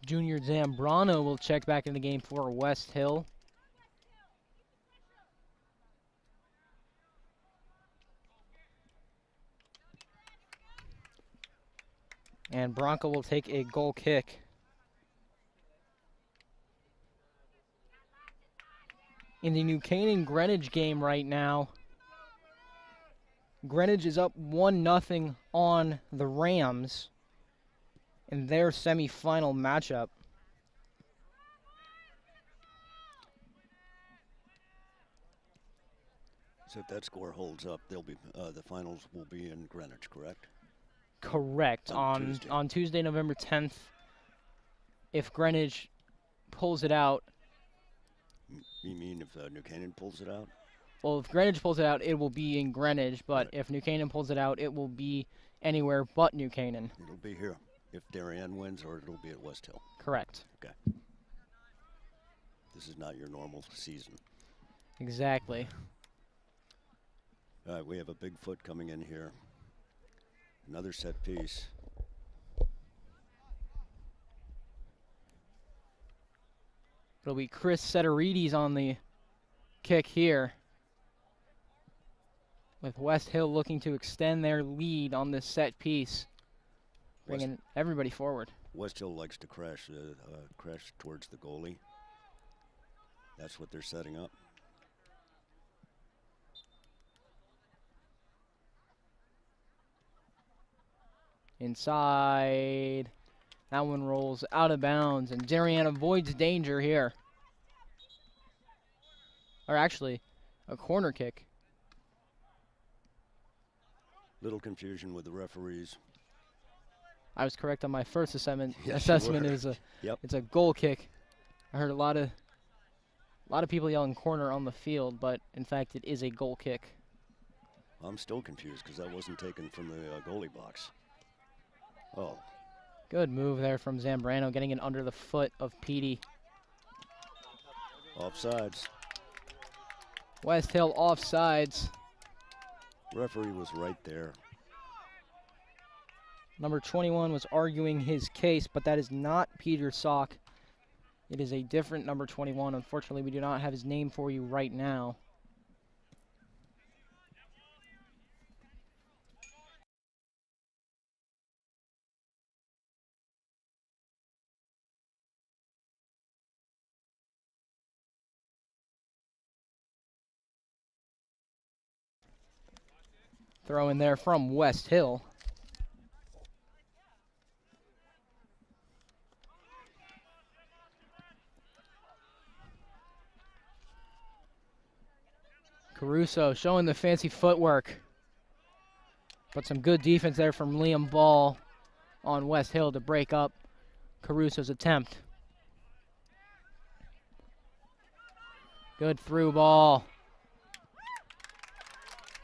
Junior Zambrano will check back in the game for Westhill. And Bronco will take a goal kick. In the New Canaan-Greenwich game right now, Greenwich is up 1-0 on the Rams in their semifinal matchup. So if that score holds up, they'll be the finals will be in Greenwich, correct? Correct. On Tuesday, November 10th, if Greenwich pulls it out. You mean if New Canaan pulls it out? Well, if Greenwich pulls it out, it will be in Greenwich, but if New Canaan pulls it out, it will be anywhere but New Canaan. It'll be here if Darien wins, or it'll be at Westhill. Correct. Okay. This is not your normal season. Exactly. All right, we have a big foot coming in here. Another set piece. It'll be Chris Seterides on the kick here, with Westhill looking to extend their lead on this set piece, bringing everybody forward. Westhill likes to crash towards the goalie. That's what they're setting up. Inside. That one rolls out of bounds, and Darien avoids danger here. Or actually, a corner kick. Little confusion with the referees. I was correct on my first assessment. Yes, It's a goal kick. I heard a lot of people yelling corner on the field, but in fact it is a goal kick. I'm still confused because that wasn't taken from the goalie box. Oh. Good move there from Zambrano, getting it under the foot of Petey. Offsides. Westhill offsides. Referee was right there. Number 21 was arguing his case, but that is not Peter Sock. It is a different number 21. Unfortunately, we do not have his name for you right now. Throw in there from Westhill. Caruso showing the fancy footwork. But some good defense there from Liam Ball on Westhill to break up Caruso's attempt. Good through ball.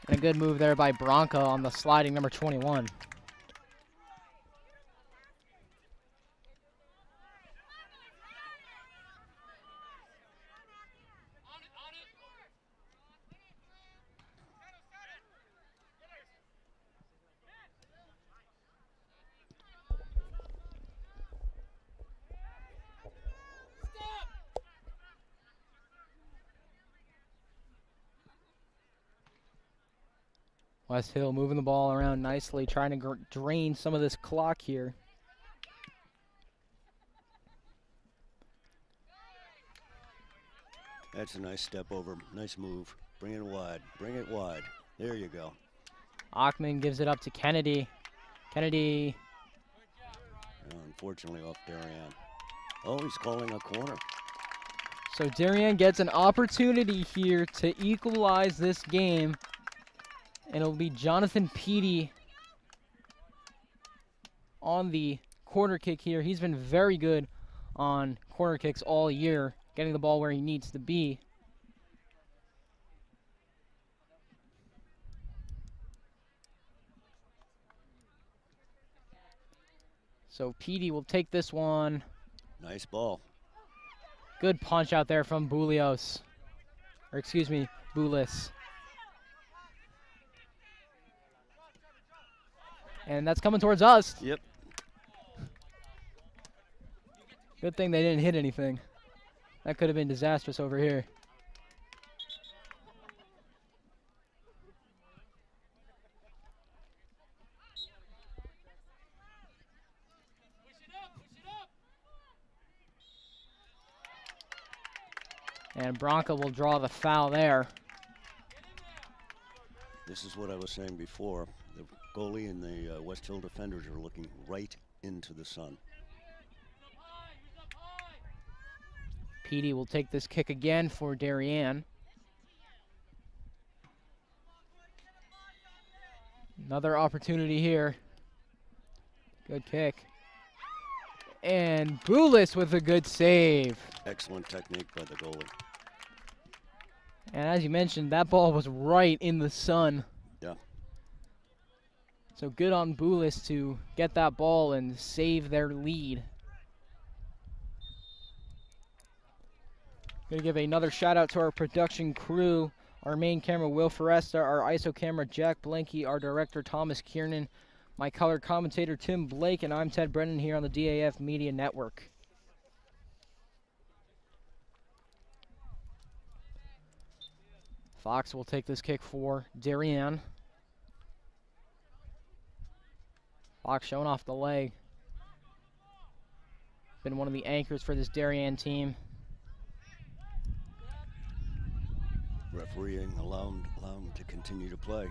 And a good move there by Bronco on the sliding number 21. Westhill moving the ball around nicely, trying to drain some of this clock here. That's a nice step over, nice move. Bring it wide, bring it wide. There you go. Achman gives it up to Kennedy. Kennedy. Unfortunately off Darien. Oh, he's calling a corner. So Darien gets an opportunity here to equalize this game. And it'll be Jonathan Peaty on the corner kick here. He's been very good on corner kicks all year, getting the ball where he needs to be. So Peaty will take this one. Nice ball. Good punch out there from Boulios. Or excuse me, Boulis. And that's coming towards us. Yep. Good thing they didn't hit anything. That could have been disastrous over here. And Bronca will draw the foul there. This is what I was saying before. The goalie and the Westhill defenders are looking right into the sun. Peaty will take this kick again for Darien. Another opportunity here. Good kick. And Boulis with a good save. Excellent technique by the goalie. And as you mentioned, that ball was right in the sun. Yeah. So good on Boulis to get that ball and save their lead. Gonna give another shout out to our production crew, our main camera Will Foresta, our ISO camera Jack Blanky, our director Thomas Kiernan, my color commentator Tim Blake, and I'm Ted Brennan here on the DAF Media Network. Fox will take this kick for Darien. Fox showing off the leg. Been one of the anchors for this Darien team. Refereeing allow him to continue to play. A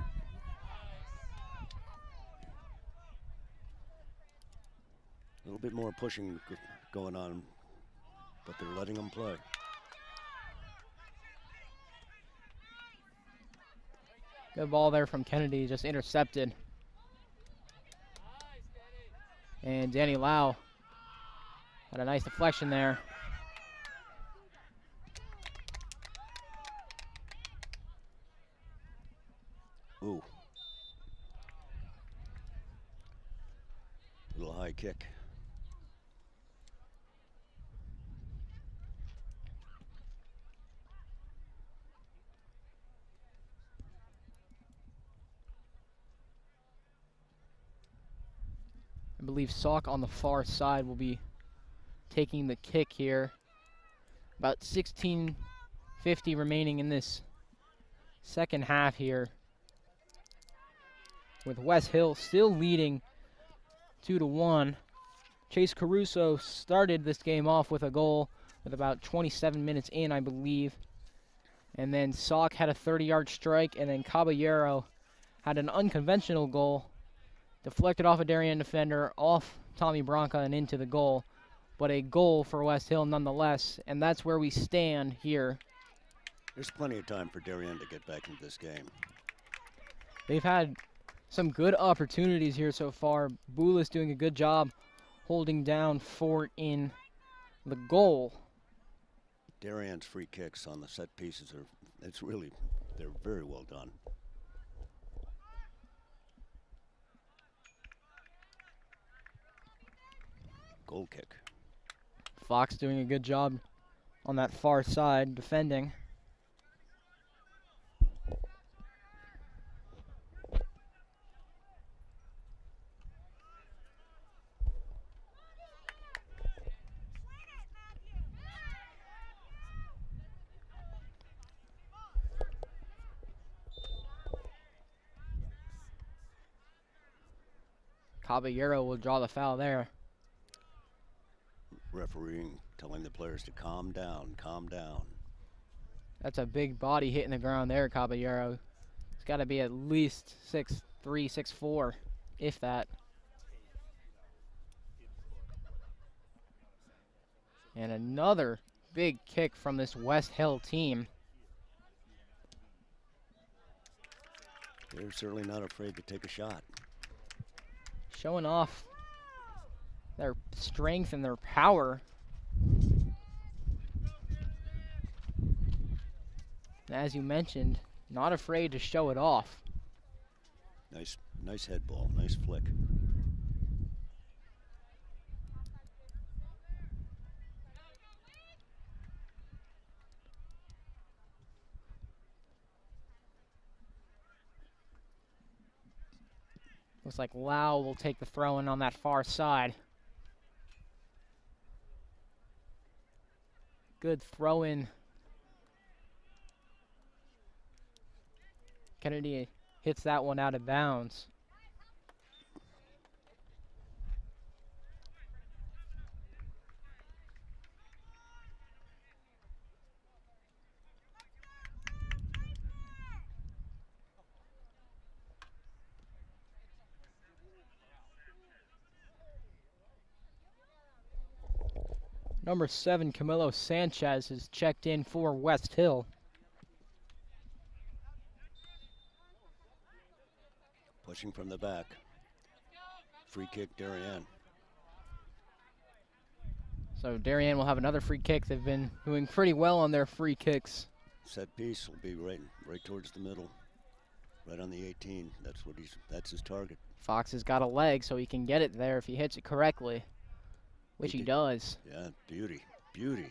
little bit more pushing going on, but they're letting him play. Good ball there from Kennedy, just intercepted. And Danny Lau had a nice deflection there. Ooh. Little high kick. I believe Salk on the far side will be taking the kick here. About 16:50 remaining in this second half here, with Westhill still leading 2-1. Chase Caruso started this game off with a goal with about 27 minutes in, I believe. And then Salk had a 30-yard strike, and then Caballero had an unconventional goal, deflected off a Darien defender, off Tommy Bronca and into the goal. But a goal for Westhill nonetheless, and that's where we stand here. There's plenty of time for Darien to get back into this game. They've had some good opportunities here so far. Boulis doing a good job holding down Fort in the goal. Darien's free kicks on the set pieces they're very well done. Goal kick. Fox doing a good job on that far side defending. Caballero will draw the foul there. Refereeing telling the players to calm down, calm down. That's a big body hitting the ground there, Caballero. It's got to be at least 6'3", 6'4", if that. And another big kick from this Westhill team. They're certainly not afraid to take a shot. Showing off their strength and their power. And as you mentioned, not afraid to show it off. Nice head ball, nice flick. Looks like Lau will take the throw in on that far side. Good throw in. Kennedy hits that one out of bounds. Number 7, Camilo Sanchez, has checked in for Westhill. Pushing from the back. Free kick, Darien. So Darien will have another free kick. They've been doing pretty well on their free kicks. Set piece will be right towards the middle, right on the 18. That's his target. Fox has got a leg, so he can get it there if he hits it correctly, which he does. Yeah, beauty, beauty.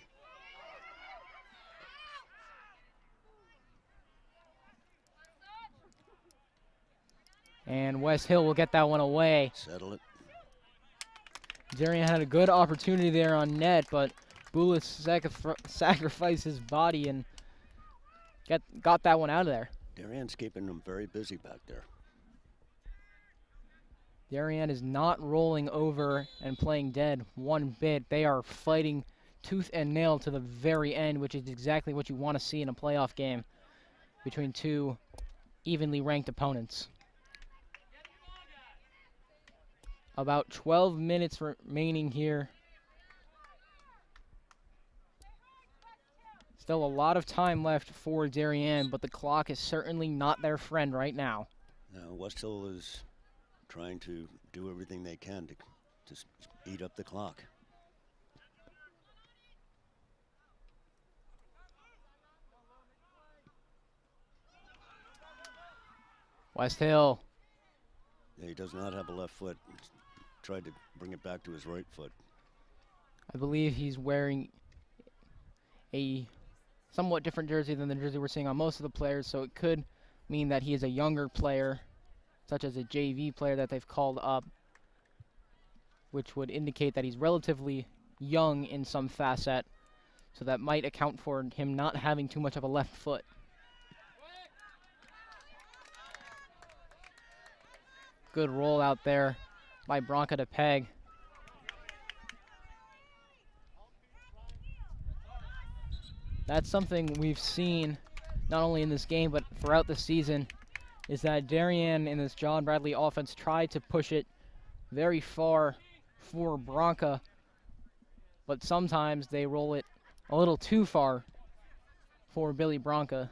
And Westhill will get that one away. Settle it. Darien had a good opportunity there on net, but Boulis sacrificed his body and got that one out of there. Darien's keeping them very busy back there. Darien is not rolling over and playing dead one bit. They are fighting tooth and nail to the very end, which is exactly what you want to see in a playoff game between two evenly ranked opponents. About 12 minutes remaining here. Still a lot of time left for Darien, but the clock is certainly not their friend right now. Now, Westhill is trying to do everything they can to just eat up the clock. Westhill. Yeah, he does not have a left foot. He's tried to bring it back to his right foot. I believe he's wearing a somewhat different jersey than the jersey we're seeing on most of the players, so it could mean that he is a younger player, such as a JV player that they've called up, which would indicate that he's relatively young in some facet, so that might account for him not having too much of a left foot. Good roll out there by Bronca to peg. That's something we've seen not only in this game but throughout the season, is that Darien in this John Bradley offense tried to push it very far for Bronca, but sometimes they roll it a little too far for Billy Bronca.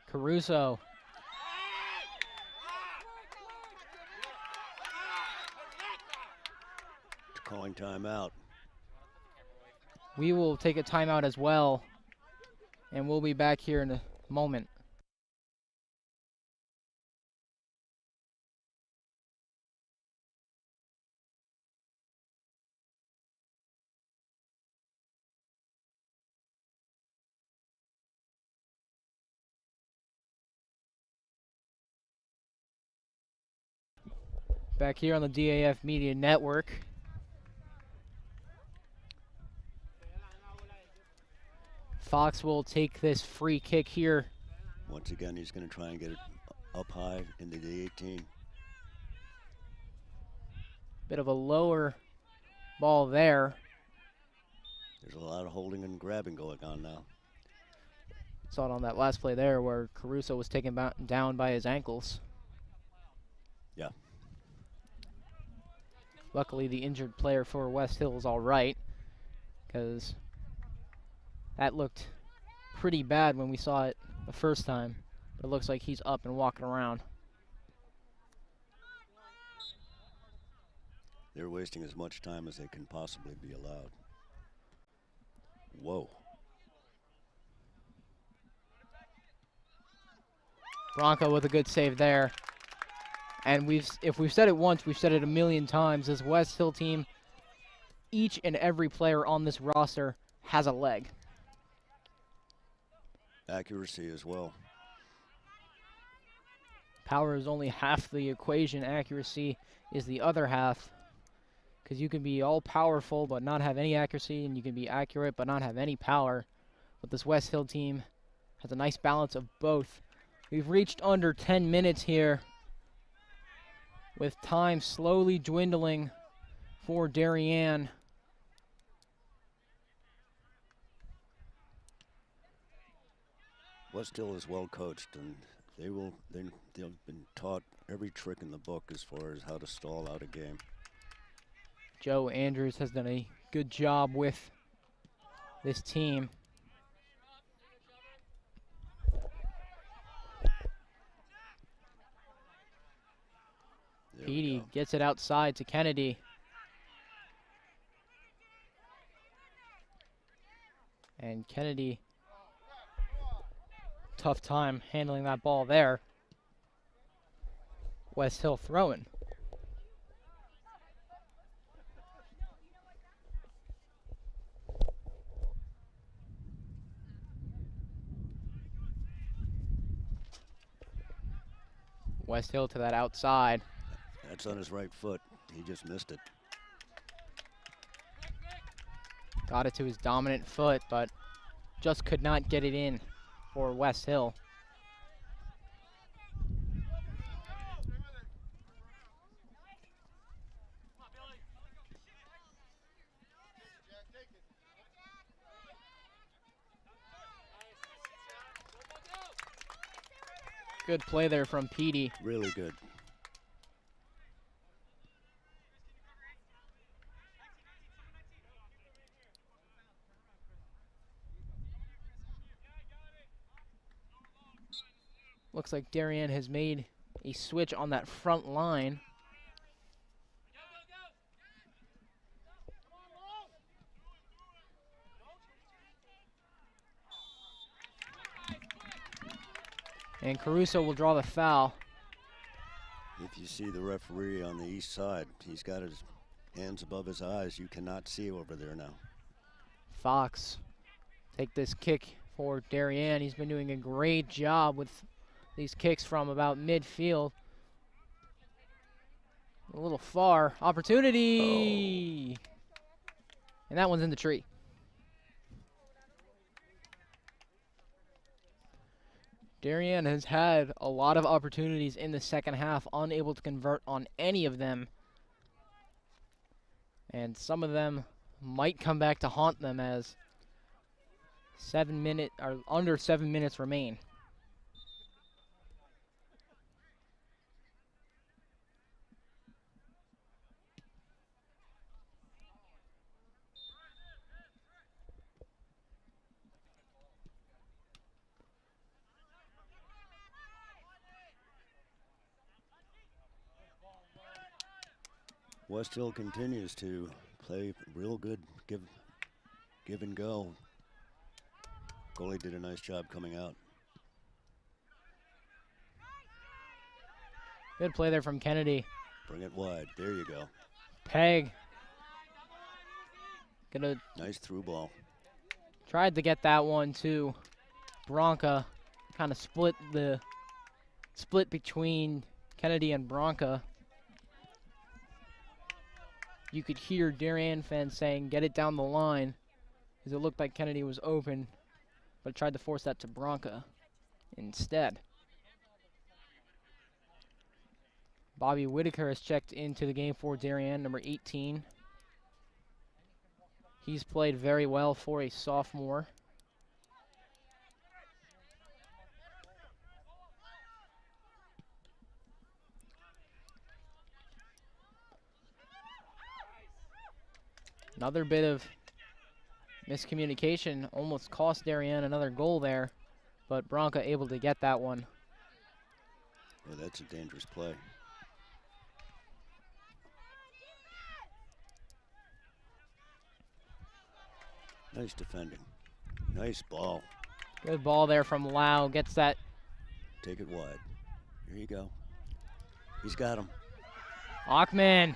Caruso. Calling timeout. We will take a timeout as well, and we'll be back here in a moment. back here on the DAF Media Network. Fox will take this free kick here. Once again, he's going to try and get it up high into the 18. Bit of a lower ball there. There's a lot of holding and grabbing going on now. Saw it on that last play there where Caruso was taken down by his ankles. Yeah. Luckily, the injured player for Westhill is all right, because that looked pretty bad when we saw it the first time. It looks like he's up and walking around. They're wasting as much time as they can possibly be allowed. Whoa. Bronco with a good save there. And if we've said it once, we've said it a million times. This West Hill team, each and every player on this roster has a leg. Accuracy as well. Power is only half the equation. Accuracy is the other half. Because you can be all powerful but not have any accuracy, and you can be accurate but not have any power. But this West Hill team has a nice balance of both. We've reached under 10 minutes here, with time slowly dwindling for Darien. Westhill is well coached, and they've been taught every trick in the book as far as how to stall out a game. Joe Andrews has done a good job with this team. Petey gets it outside to Kennedy. And Kennedy, tough time handling that ball there. West Hill throwing. West Hill to that outside. That's on his right foot. He just missed it. Got it to his dominant foot, but just could not get it in for West Hill. Good play there from Petey. Really good. Looks like Darien has made a switch on that front line. And Caruso will draw the foul. If you see the referee on the east side, he's got his hands above his eyes. You cannot see over there now. Fox take this kick for Darien. He's been doing a great job with these kicks from about midfield. A little far. Opportunity! Oh. And that one's in the tree. Darien has had a lot of opportunities in the second half, unable to convert on any of them. And some of them might come back to haunt them as under 7 minutes remain. Westhill continues to play real good, give and go. Goalie did a nice job coming out. Good play there from Kennedy. Bring it wide. There you go. Peg. Nice through ball. Tried to get that one to Bronca. Kind of split between Kennedy and Bronca. You could hear Darien fans saying, "Get it down the line," because it looked like Kennedy was open, but tried to force that to Bronca instead. Bobby Whitaker has checked into the game for Darien, number 18. He's played very well for a sophomore. Another bit of miscommunication almost cost Darien another goal there, but Bronca able to get that one. Yeah, that's a dangerous play. Nice defending. Nice ball. Good ball there from Lau. Gets that. Take it wide. Here you go. He's got him. Achman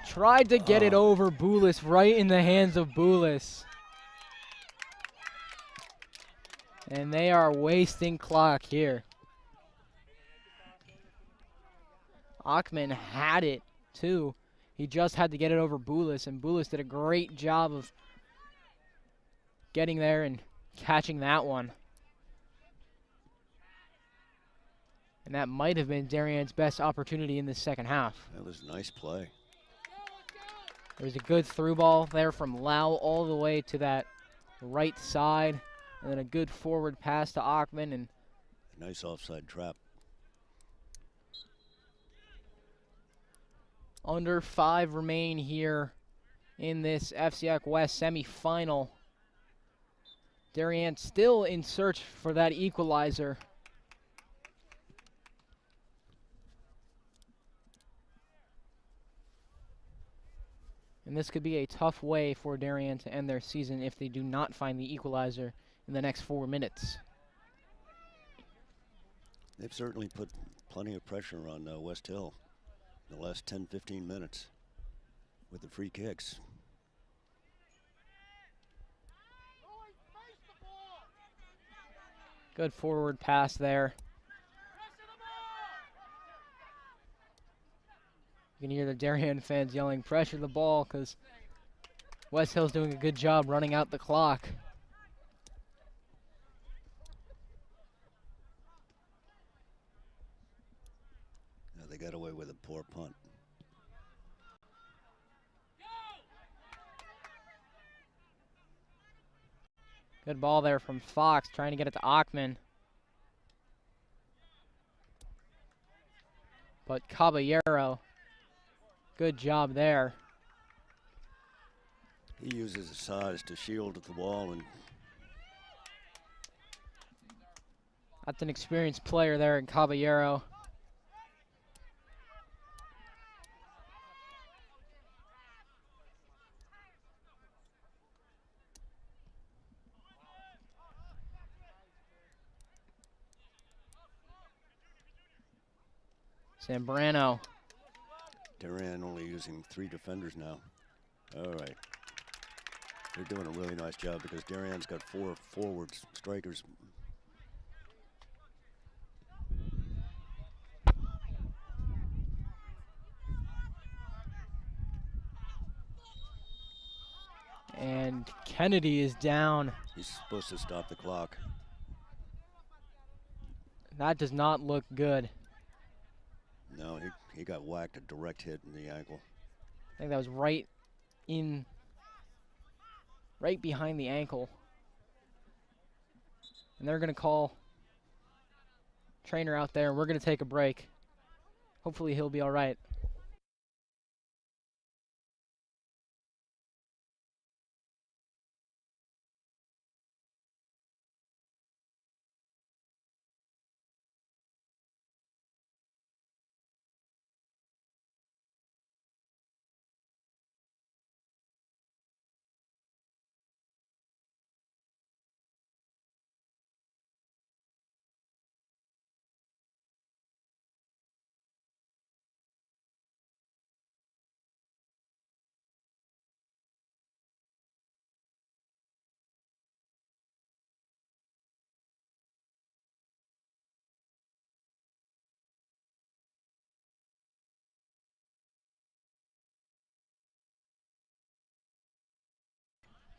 tried to get it over Boulis, right in the hands of Boulis. And they are wasting clock here. Achman had it, too. He just had to get it over Boulis, and Boulis did a great job of getting there and catching that one. And that might have been Darien's best opportunity in the second half. That was a nice play. There was a good through ball there from Lau all the way to that right side, and then a good forward pass to Achman, and A nice offside trap. under 5 remain here in this FCIAC West semifinal. Darien still in search for that equalizer. And this could be a tough way for Darien to end their season if they do not find the equalizer in the next 4 minutes. They've certainly put plenty of pressure on Westhill in the last 10-15 minutes with the free kicks. Good forward pass there. You can hear the Darien fans yelling, "Pressure the ball," because Westhill's doing a good job running out the clock. Now they got away with a poor punt. Good ball there from Fox, trying to get it to Achman. But Caballero, good job there. He uses his size to shield at the wall, and That's an experienced player there in Caballero. Zambrano. Darien only using 3 defenders now. All right. They're doing a really nice job because Darien's got 4 forwards, strikers. And Kennedy is down. He's supposed to stop the clock. That does not look good. No, he got whacked, a direct hit in the ankle. I think that was right behind the ankle. And they're going to call trainer out there, and we're going to take a break. Hopefully he'll be all right.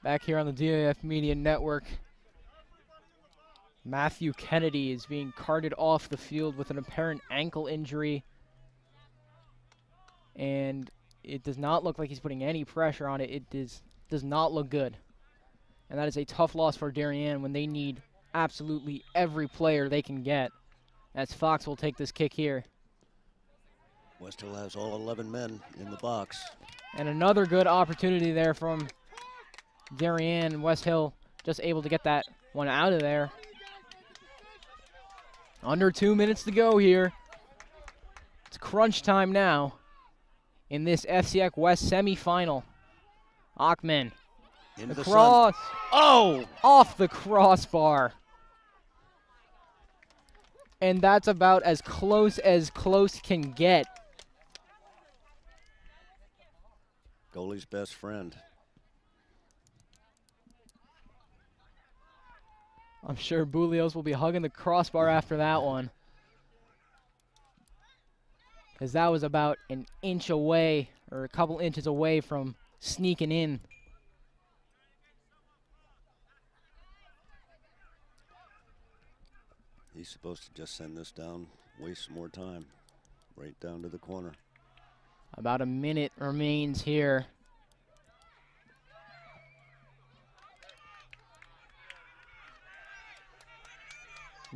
Back here on the DAF Media Network, Matthew Kennedy is being carted off the field with an apparent ankle injury. And it does not look like he's putting any pressure on it. It does not look good. And that is a tough loss for Darien when they need absolutely every player they can get. As Fox will take this kick here. Westhill has all 11 men in the box. And another good opportunity there from Darien. Westhill just able to get that one out of there. Under 2 minutes to go here. It's crunch time now in this FCIAC West semifinal. Achman, Into the the cross. sun. Oh! Off the crossbar. And that's about as close can get. Goalie's best friend. I'm sure Bulios will be hugging the crossbar after that one. Because that was about an inch away, or a couple inches away from sneaking in. He's supposed to just send this down, waste some more time. Right down to the corner. About a minute remains here.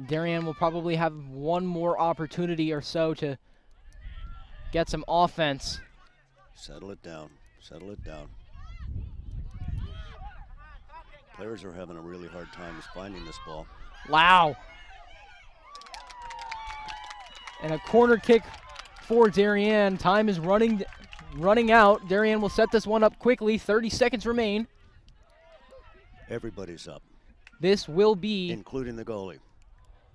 Darien will probably have one more opportunity or so to get some offense. Settle it down. Settle it down. Players are having a really hard time finding this ball. Wow. And a corner kick for Darien. Time is running out. Darien will set this one up quickly. 30 seconds remain. Everybody's up. This will be, including the goalie.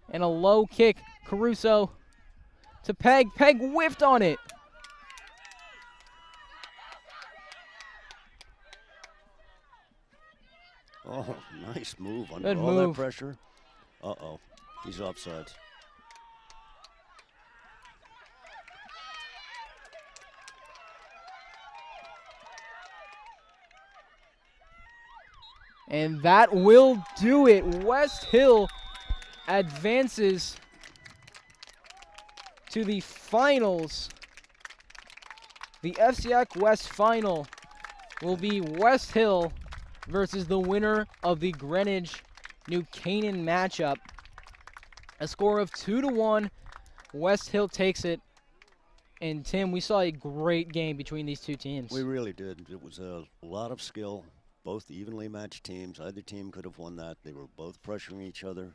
And a low kick. Caruso to Peg. Peg whiffed on it. Oh, nice move under Good all move. that pressure. Uh-oh, he's offsides. And that will do it. Westhill advances to the finals. The FCIAC West final will be Westhill versus the winner of the Greenwich New Canaan matchup. A score of 2-1. Westhill takes it. And Tim, we saw a great game between these two teams. We really did. It was a lot of skill. Both evenly matched teams. Either team could have won that. They were both pressuring each other.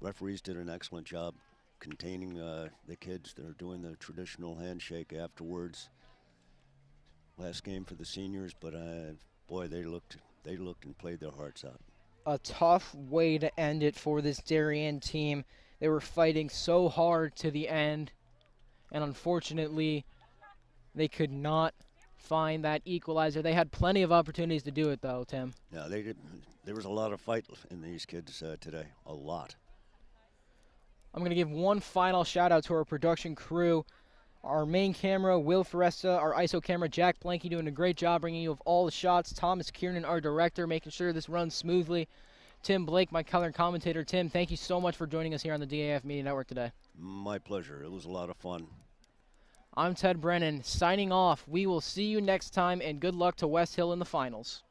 Referees did an excellent job containing the kids. They're doing the traditional handshake afterwards. Last game for the seniors, but boy, they looked and played their hearts out. A tough way to end it for this Darien team. They were fighting so hard to the end, and unfortunately, they could not find that equalizer. They had plenty of opportunities to do it, though, Tim. Yeah, they did. There was a lot of fight in these kids today. A lot. I'm going to give one final shout-out to our production crew. Our main camera, Will Foresta. Our ISO camera, Jack Blanky, doing a great job bringing you all the shots. Thomas Kiernan, our director, making sure this runs smoothly. Tim Blake, my color commentator. Tim, thank you so much for joining us here on the DAF Media Network today. My pleasure. It was a lot of fun. I'm Ted Brennan, signing off. We will see you next time, and good luck to Westhill in the finals.